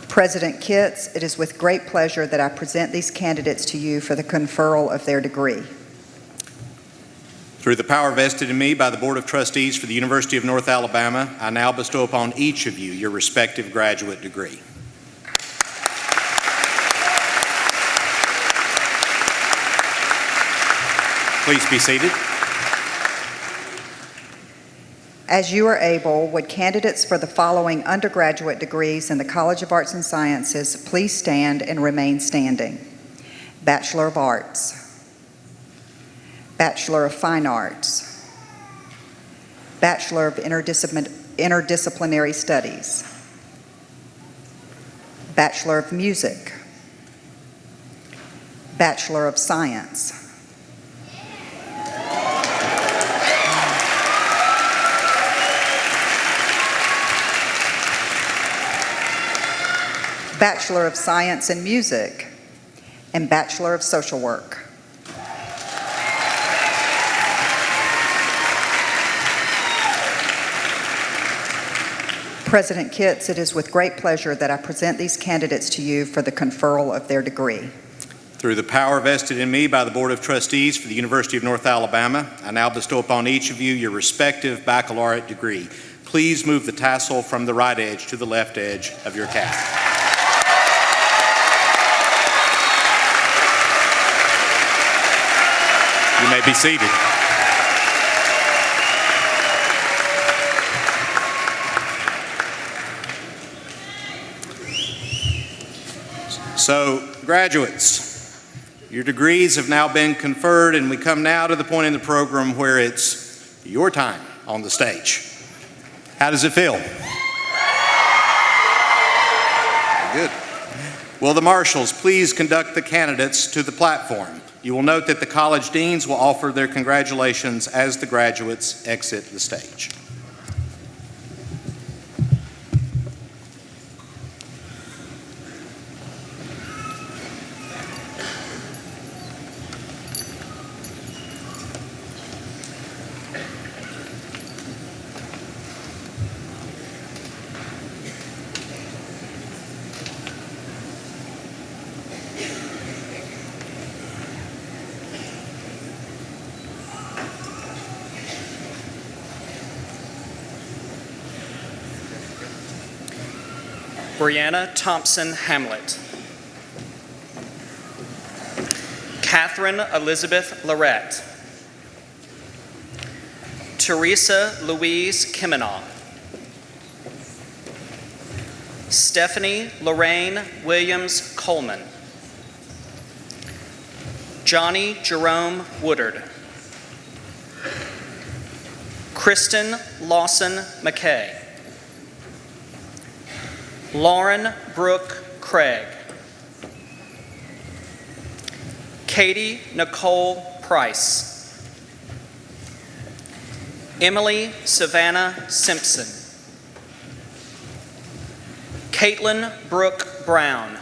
President Kitts, it is with great pleasure that I present these candidates to you for the conferral of their degree. Through the power vested in me by the Board of Trustees for the University of North Alabama, I now bestow upon each of you your respective graduate degree. Please be seated. As you are able, would candidates for the following undergraduate degrees in the College of Arts and Sciences please stand and remain standing? Bachelor of Arts, Bachelor of Fine Arts, Bachelor of Interdisciplinary Studies, Bachelor of Music, Bachelor of Science, Bachelor of Science in Music, and Bachelor of Social Work. President Kitts, it is with great pleasure that I present these candidates to you for the conferral of their degree. Through the power vested in me by the Board of Trustees for the University of North Alabama, I now bestow upon each of you your respective baccalaureate degree. Please move the tassel from the right edge to the left edge of your cap. You may be seated. So, graduates, your degrees have now been conferred, and we come now to the point in the program where it's your time on the stage. How does it feel? Good. Will the marshals please conduct the candidates to the platform? You will note that the college deans will offer their congratulations as the graduates exit the stage. Brianna Thompson Hamlet. Catherine Elizabeth Lorette. Teresa Louise Kimenoff. Stephanie Lorraine Williams Coleman. Johnny Jerome Woodard. Kristen Lawson McKay. Lauren Brooke Craig. Katie Nicole Price. Emily Savannah Simpson. Caitlin Brooke Brown.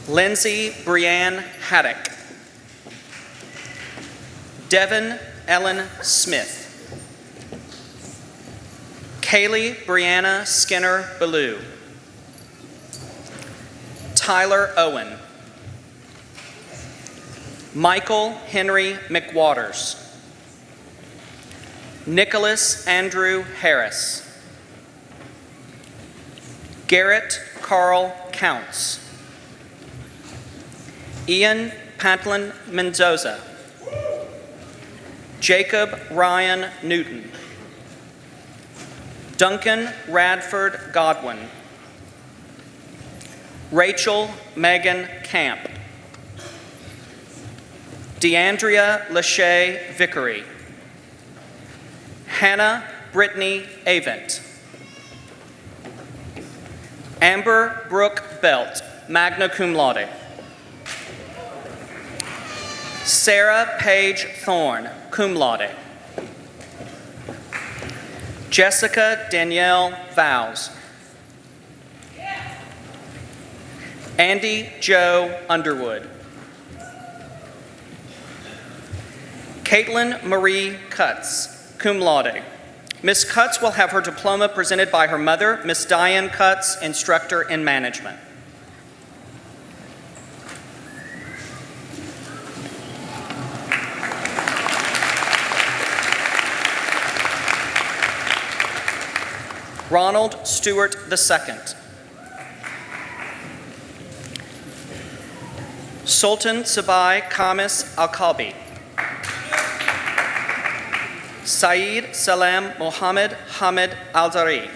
Lindsay Brianne Haddock. Devin Ellen Smith. Kaylee Brianna Skinner Ballou. Tyler Owen. Michael Henry McWaters. Nicholas Andrew Harris. Garrett Carl Counts. Ian Pantlin Mendoza. Jacob Ryan Newton. Duncan Radford Godwin. Rachel Megan Camp. DeAndrea Lachey Vickery. Hannah Brittany Avent. Amber Brooke Belt, magna cum laude. Sarah Paige Thorne, cum laude. Jessica Danielle Vows. Andy Joe Underwood. Caitlin Marie Cutts, cum laude. Ms. Cutts will have her diploma presented by her mother, Ms. Diane Cutts, instructor in management. Ronald Stewart II. Sultan Sabai Kamis Al-Kalbi. Saeed Salam Mohammed Hamid Al-Dari.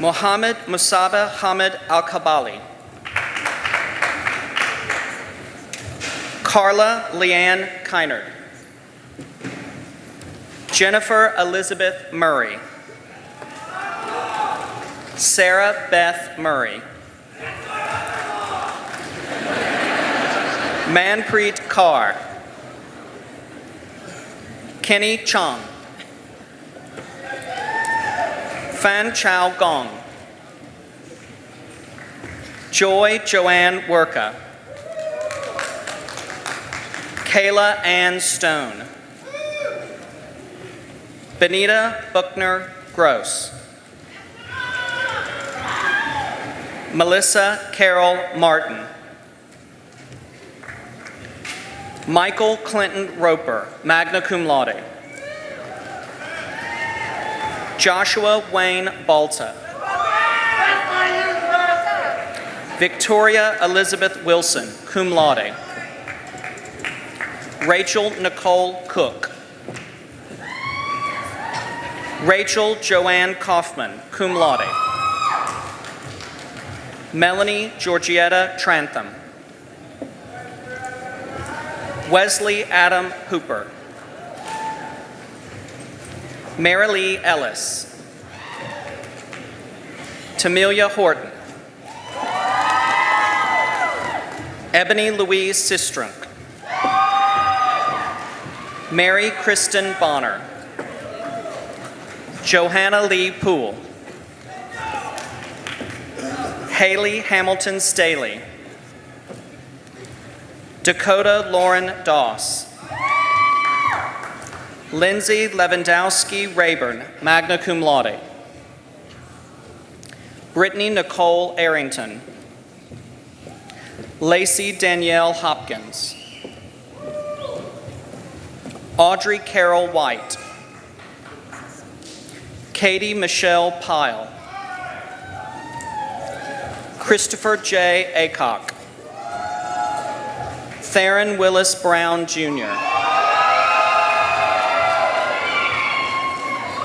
Mohammed Musaba Hamid Al-Kabali. Carla Leanne Kynard. Jennifer Elizabeth Murray. Sarah Beth Murray. Manpreet Kaur. Kenny Chong. Fan Chao Gong. Joy Joanne Werka. Kayla Ann Stone. Benita Buckner Gross. Melissa Carol Martin. Michael Clinton Roper, magna cum laude. Joshua Wayne Balta. Victoria Elizabeth Wilson, cum laude. Rachel Nicole Cook. Rachel Joanne Kaufman, cum laude. Melanie Georgietta Trantham. Wesley Adam Hooper. Marilee Ellis. Tamelia Horton. Ebony Louise Sistrunk. Mary Kristen Bonner. Johanna Lee Poole. Haley Hamilton Staley. Dakota Lauren Doss. Lindsay Lewandowski Rayburn, magna cum laude. Brittany Nicole Arrington. Lacey Danielle Hopkins. Audrey Carol White. Katie Michelle Pyle. Christopher J. Acock. Theron Willis Brown, Jr.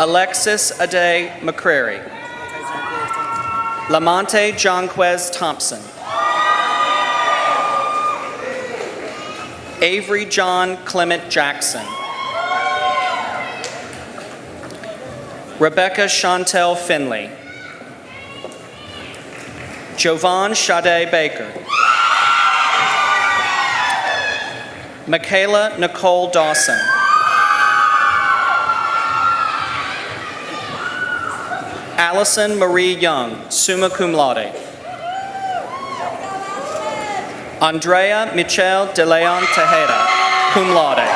Alexis Ade McCrary. Lamonte Jonquez Thompson. Avery John Clement Jackson. Rebecca Chantel Finley. Jovan Sade Baker. Michaela Nicole Dawson. Allison Marie Young, summa cum laude. Andrea Michelle de Leon Tejeda, cum laude.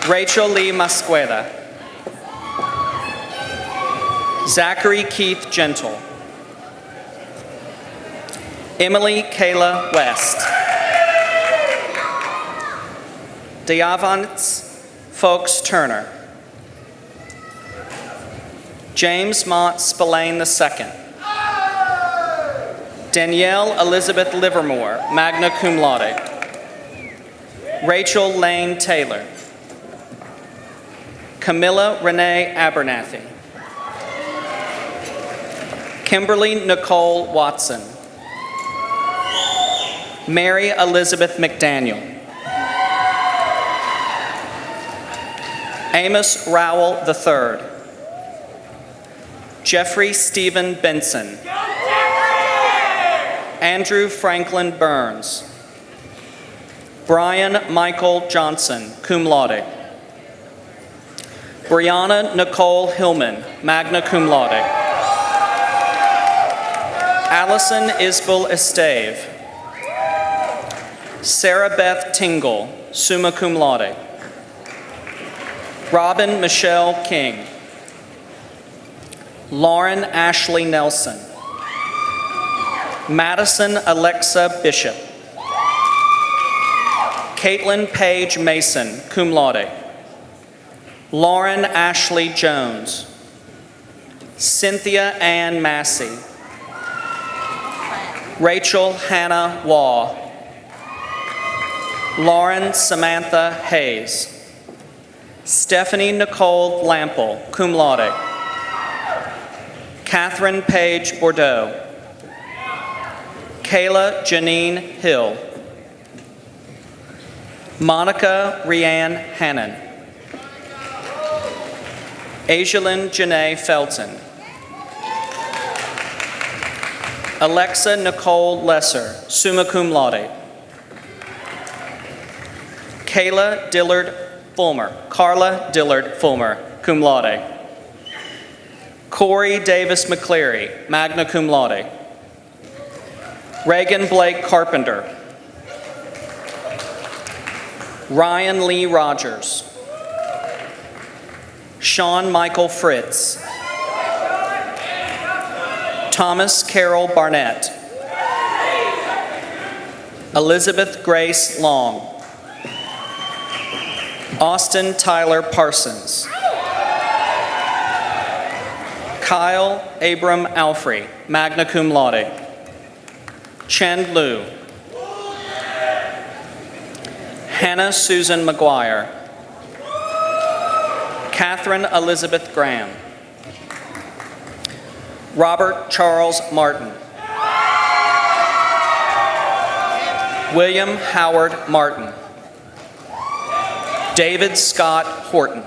Rachel Lee Masqueda. Zachary Keith Gentle. Emily Kayla West. Diavance Folks Turner. James Mott Spillane II. Danielle Elizabeth Livermore, magna cum laude. Rachel Lane Taylor. Camilla Renee Abernathy. Kimberly Nicole Watson. Mary Elizabeth McDaniel. Amos Rowell III. Jeffrey Stephen Benson. Andrew Franklin Burns. Brian Michael Johnson, cum laude. Brianna Nicole Hillman, magna cum laude. Allison Isbel Esteve. Sarah Beth Tingle, summa cum laude. Robin Michelle King. Lauren Ashley Nelson. Madison Alexa Bishop. Caitlin Paige Mason, cum laude. Lauren Ashley Jones. Cynthia Ann Massey. Rachel Hannah Waugh. Lauren Samantha Hayes. Stephanie Nicole Lample, cum laude. Catherine Paige Bordeaux. Kayla Janine Hill. Monica Rianne Hannon. Ajalyn Janae Felton. Alexa Nicole Lesser, summa cum laude. Carla Dillard Fulmer, cum laude. Corey Davis McCleary, magna cum laude. Reagan Blake Carpenter. Ryan Lee Rogers. Sean Michael Fritz. Thomas Carol Barnett. Elizabeth Grace Long. Austin Tyler Parsons. Kyle Abram Alfrey, magna cum laude. Chen Liu. Hannah Susan McGuire. Catherine Elizabeth Graham. Robert Charles Martin. William Howard Martin. David Scott Horton.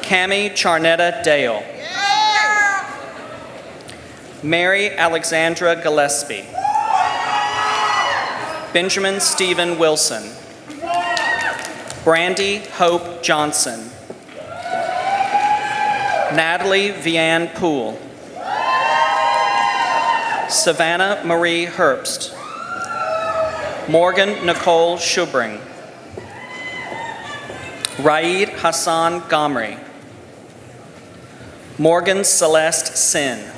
Cammie Charnetta Dale. Mary Alexandra Gillespie. Benjamin Stephen Wilson. Brandy Hope Johnson. Natalie Vianne Poole. Savannah Marie Herbst. Morgan Nicole Schubring. Raid Hassan Gomri. Morgan Celeste Sin.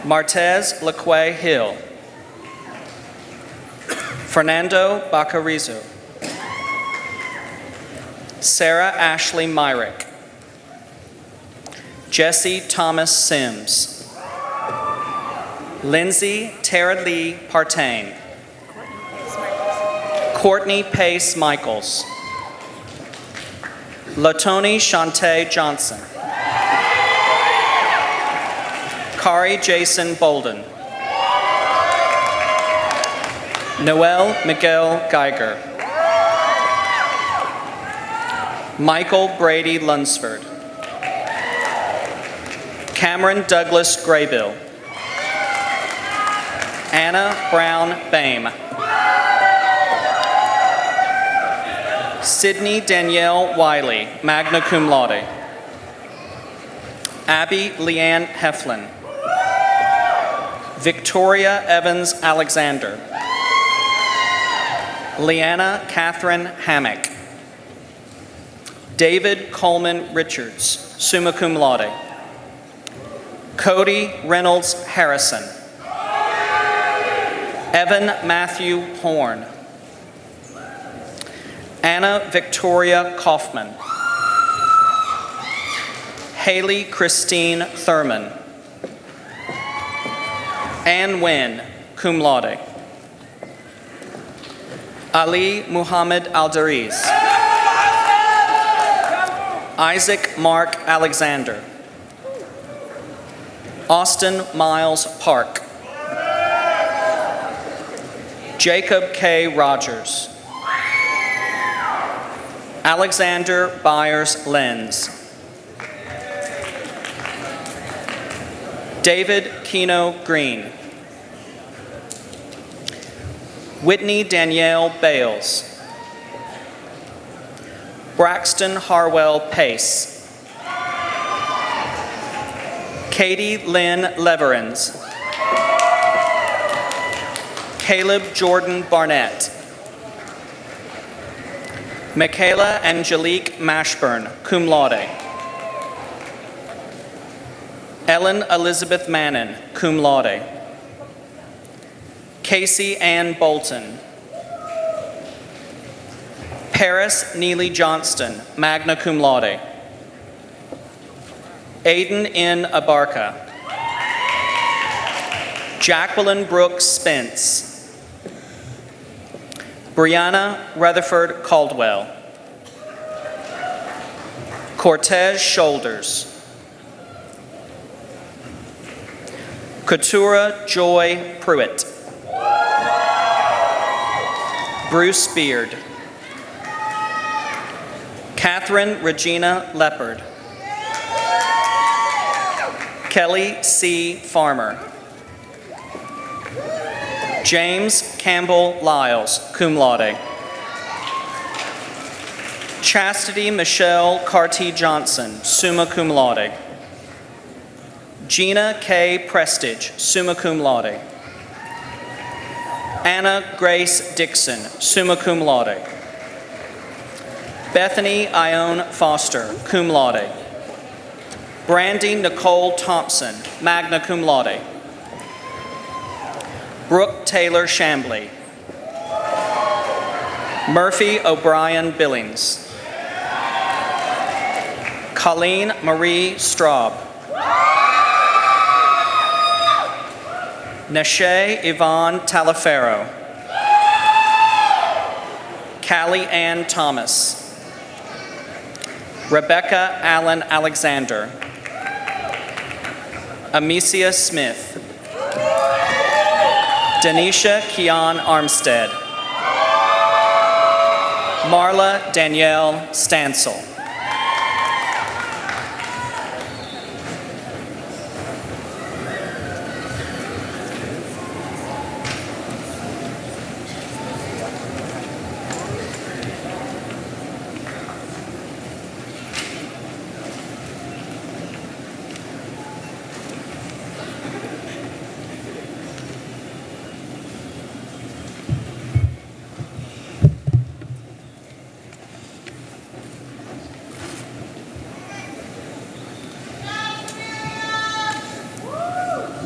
Martez Laquay Hill. Fernando Bacarizo. Sarah Ashley Myrick. Jesse Thomas Sims. Lindsay Tara Lee Partain. Courtney Pace Michaels. Latoni Shantae Johnson. Kari Jason Bolden. Noel Miguel Geiger. Michael Brady Lunsford. Cameron Douglas Graybill. Anna Brown Bame. Sydney Danielle Wiley, magna cum laude. Abby Leanne Heflin. Victoria Evans Alexander. Leanna Catherine Hammock. David Coleman Richards, summa cum laude. Cody Reynolds Harrison. Evan Matthew Horn. Anna Victoria Kaufman. Haley Christine Thurman. Ann Wynn, cum laude. Ali Muhammad Aldariz. Isaac Mark Alexander. Austin Miles Park. Jacob K. Rogers. Alexander Byers Lenz. David Keno Green. Whitney Danielle Bales. Braxton Harwell Pace. Katie Lynn Leverins. Caleb Jordan Barnett. Michaela Angelique Mashburn, cum laude. Ellen Elizabeth Mannon, cum laude. Casey Ann Bolton. Paris Neely Johnston, magna cum laude. Aiden N. Abarca. Jacqueline Brooks Spence. Brianna Rutherford Caldwell. Cortez Shoulders. Katura Joy Pruitt. Bruce Beard. Catherine Regina Leopard. Kelly C. Farmer. James Campbell Lyles, cum laude. Chastity Michelle Carty Johnson, summa cum laude. Gina K. Prestige, summa cum laude. Anna Grace Dixon, summa cum laude. Bethany Ione Foster, cum laude. Brandy Nicole Thompson, magna cum laude. Brooke Taylor Shambly. Murphy O'Brien Billings. Colleen Marie Straub. Nashe Yvonne Talaferro. Callie Ann Thomas. Rebecca Allen Alexander. Amicia Smith. Denisha Kian Armstead. Marla Danielle Stansel.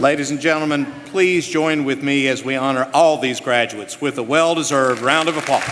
Ladies and gentlemen, please join with me as we honor all these graduates with a well-deserved round of applause.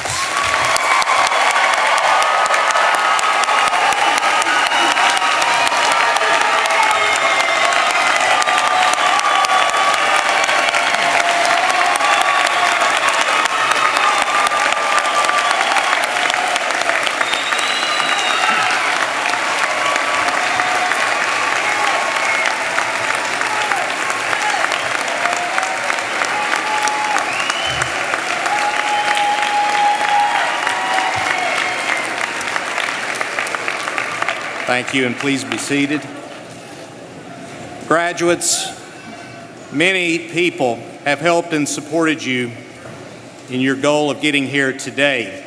Thank you, and please be seated. Graduates, many people have helped and supported you in your goal of getting here today.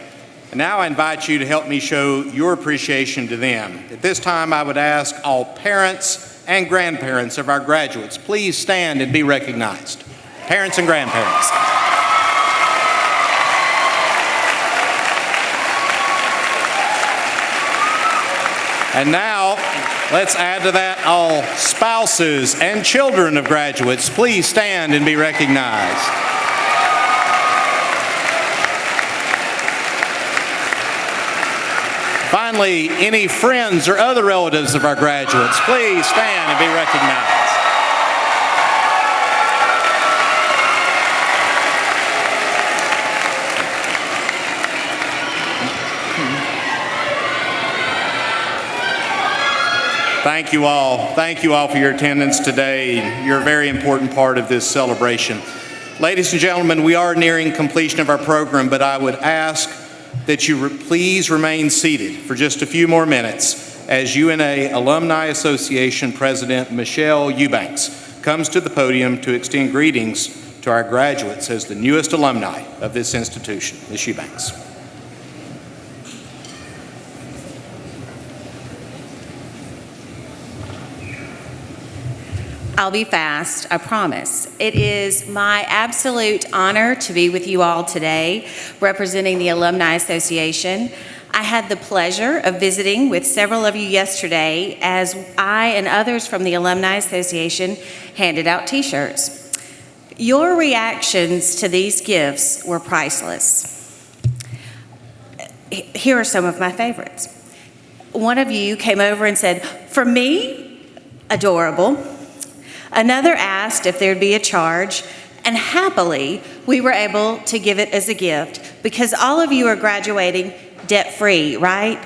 And now I invite you to help me show your appreciation to them. At this time, I would ask all parents and grandparents of our graduates, please stand and be recognized. Parents and grandparents. And now, let's add to that all spouses and children of graduates. Please stand and be recognized. Finally, any friends or other relatives of our graduates, please stand and be recognized. Thank you all. Thank you all for your attendance today. You're a very important part of this celebration. Ladies and gentlemen, we are nearing completion of our program, but I would ask that you please remain seated for just a few more minutes as UNA Alumni Association President Michelle Eubanks comes to the podium to extend greetings to our graduates as the newest alumni of this institution. Ms. Eubanks. I'll be fast, I promise. It is my absolute honor to be with you all today, representing the Alumni Association. I had the pleasure of visiting with several of you yesterday as I and others from the Alumni Association handed out t-shirts. Your reactions to these gifts were priceless. Here are some of my favorites. One of you came over and said, "For me, adorable." Another asked if there'd be a charge, and happily, we were able to give it as a gift because all of you are graduating debt-free, right?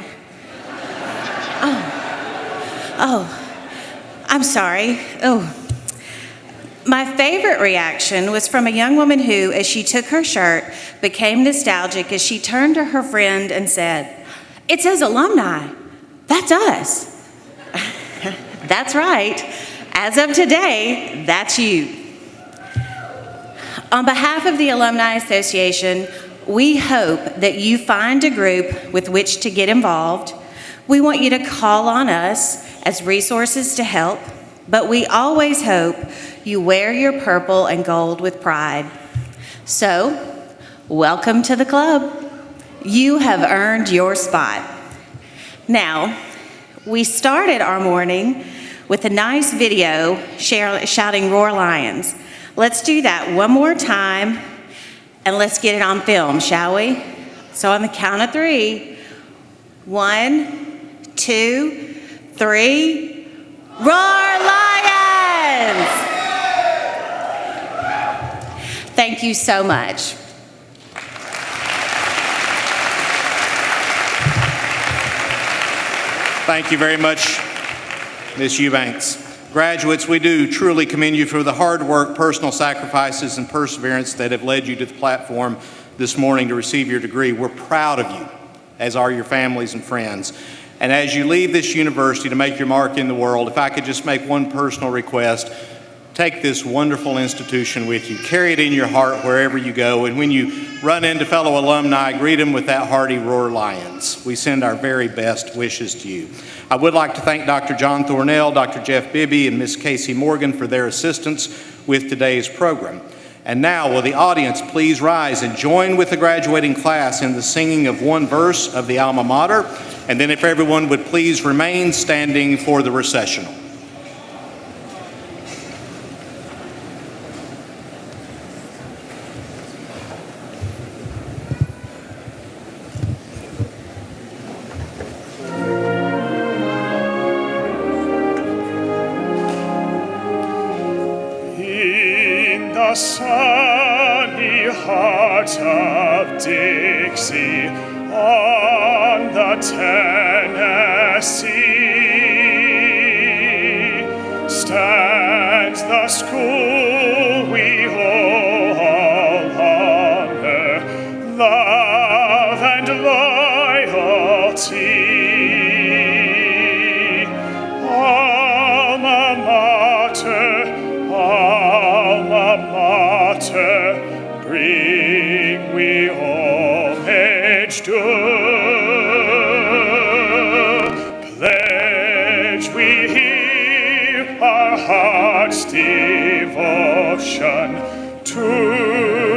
I'm sorry. My favorite reaction was from a young woman who, as she took her shirt, became nostalgic as she turned to her friend and said, "It says alumni. That's us." That's right. As of today, that's you. On behalf of the Alumni Association, we hope that you find a group with which to get involved. We want you to call on us as resources to help, but we always hope you wear your purple and gold with pride. So, welcome to the club. You have earned your spot. Now, we started our morning with a nice video shouting "Roar Lions." Let's do that one more time, and let's get it on film, shall we? So on the count of 3, 1, 2, 3, roar Lions! Thank you so much. Thank you very much, Ms. Eubanks. Graduates, we do truly commend you for the hard work, personal sacrifices, and perseverance that have led you to the platform this morning to receive your degree. We're proud of you, as are your families and friends. And as you leave this university to make your mark in the world, if I could just make one personal request, take this wonderful institution with you. Carry it in your heart wherever you go. And when you run into fellow alumni, greet them with that hearty "Roar Lions." We send our very best wishes to you. I would like to thank Dr. John Thornell, Dr. Jeff Bibby, and Ms. Casey Morgan for their assistance with today's program. And now, will the audience please rise and join with the graduating class in the singing of one verse of the alma mater, and then if everyone would please remain standing for the recessional. The sunny heart of Dixie on the Tennessee stands the school we all honor, love and loyalty. Alma mater, alma mater, bring we homage due. Pledge we here our heart's devotion to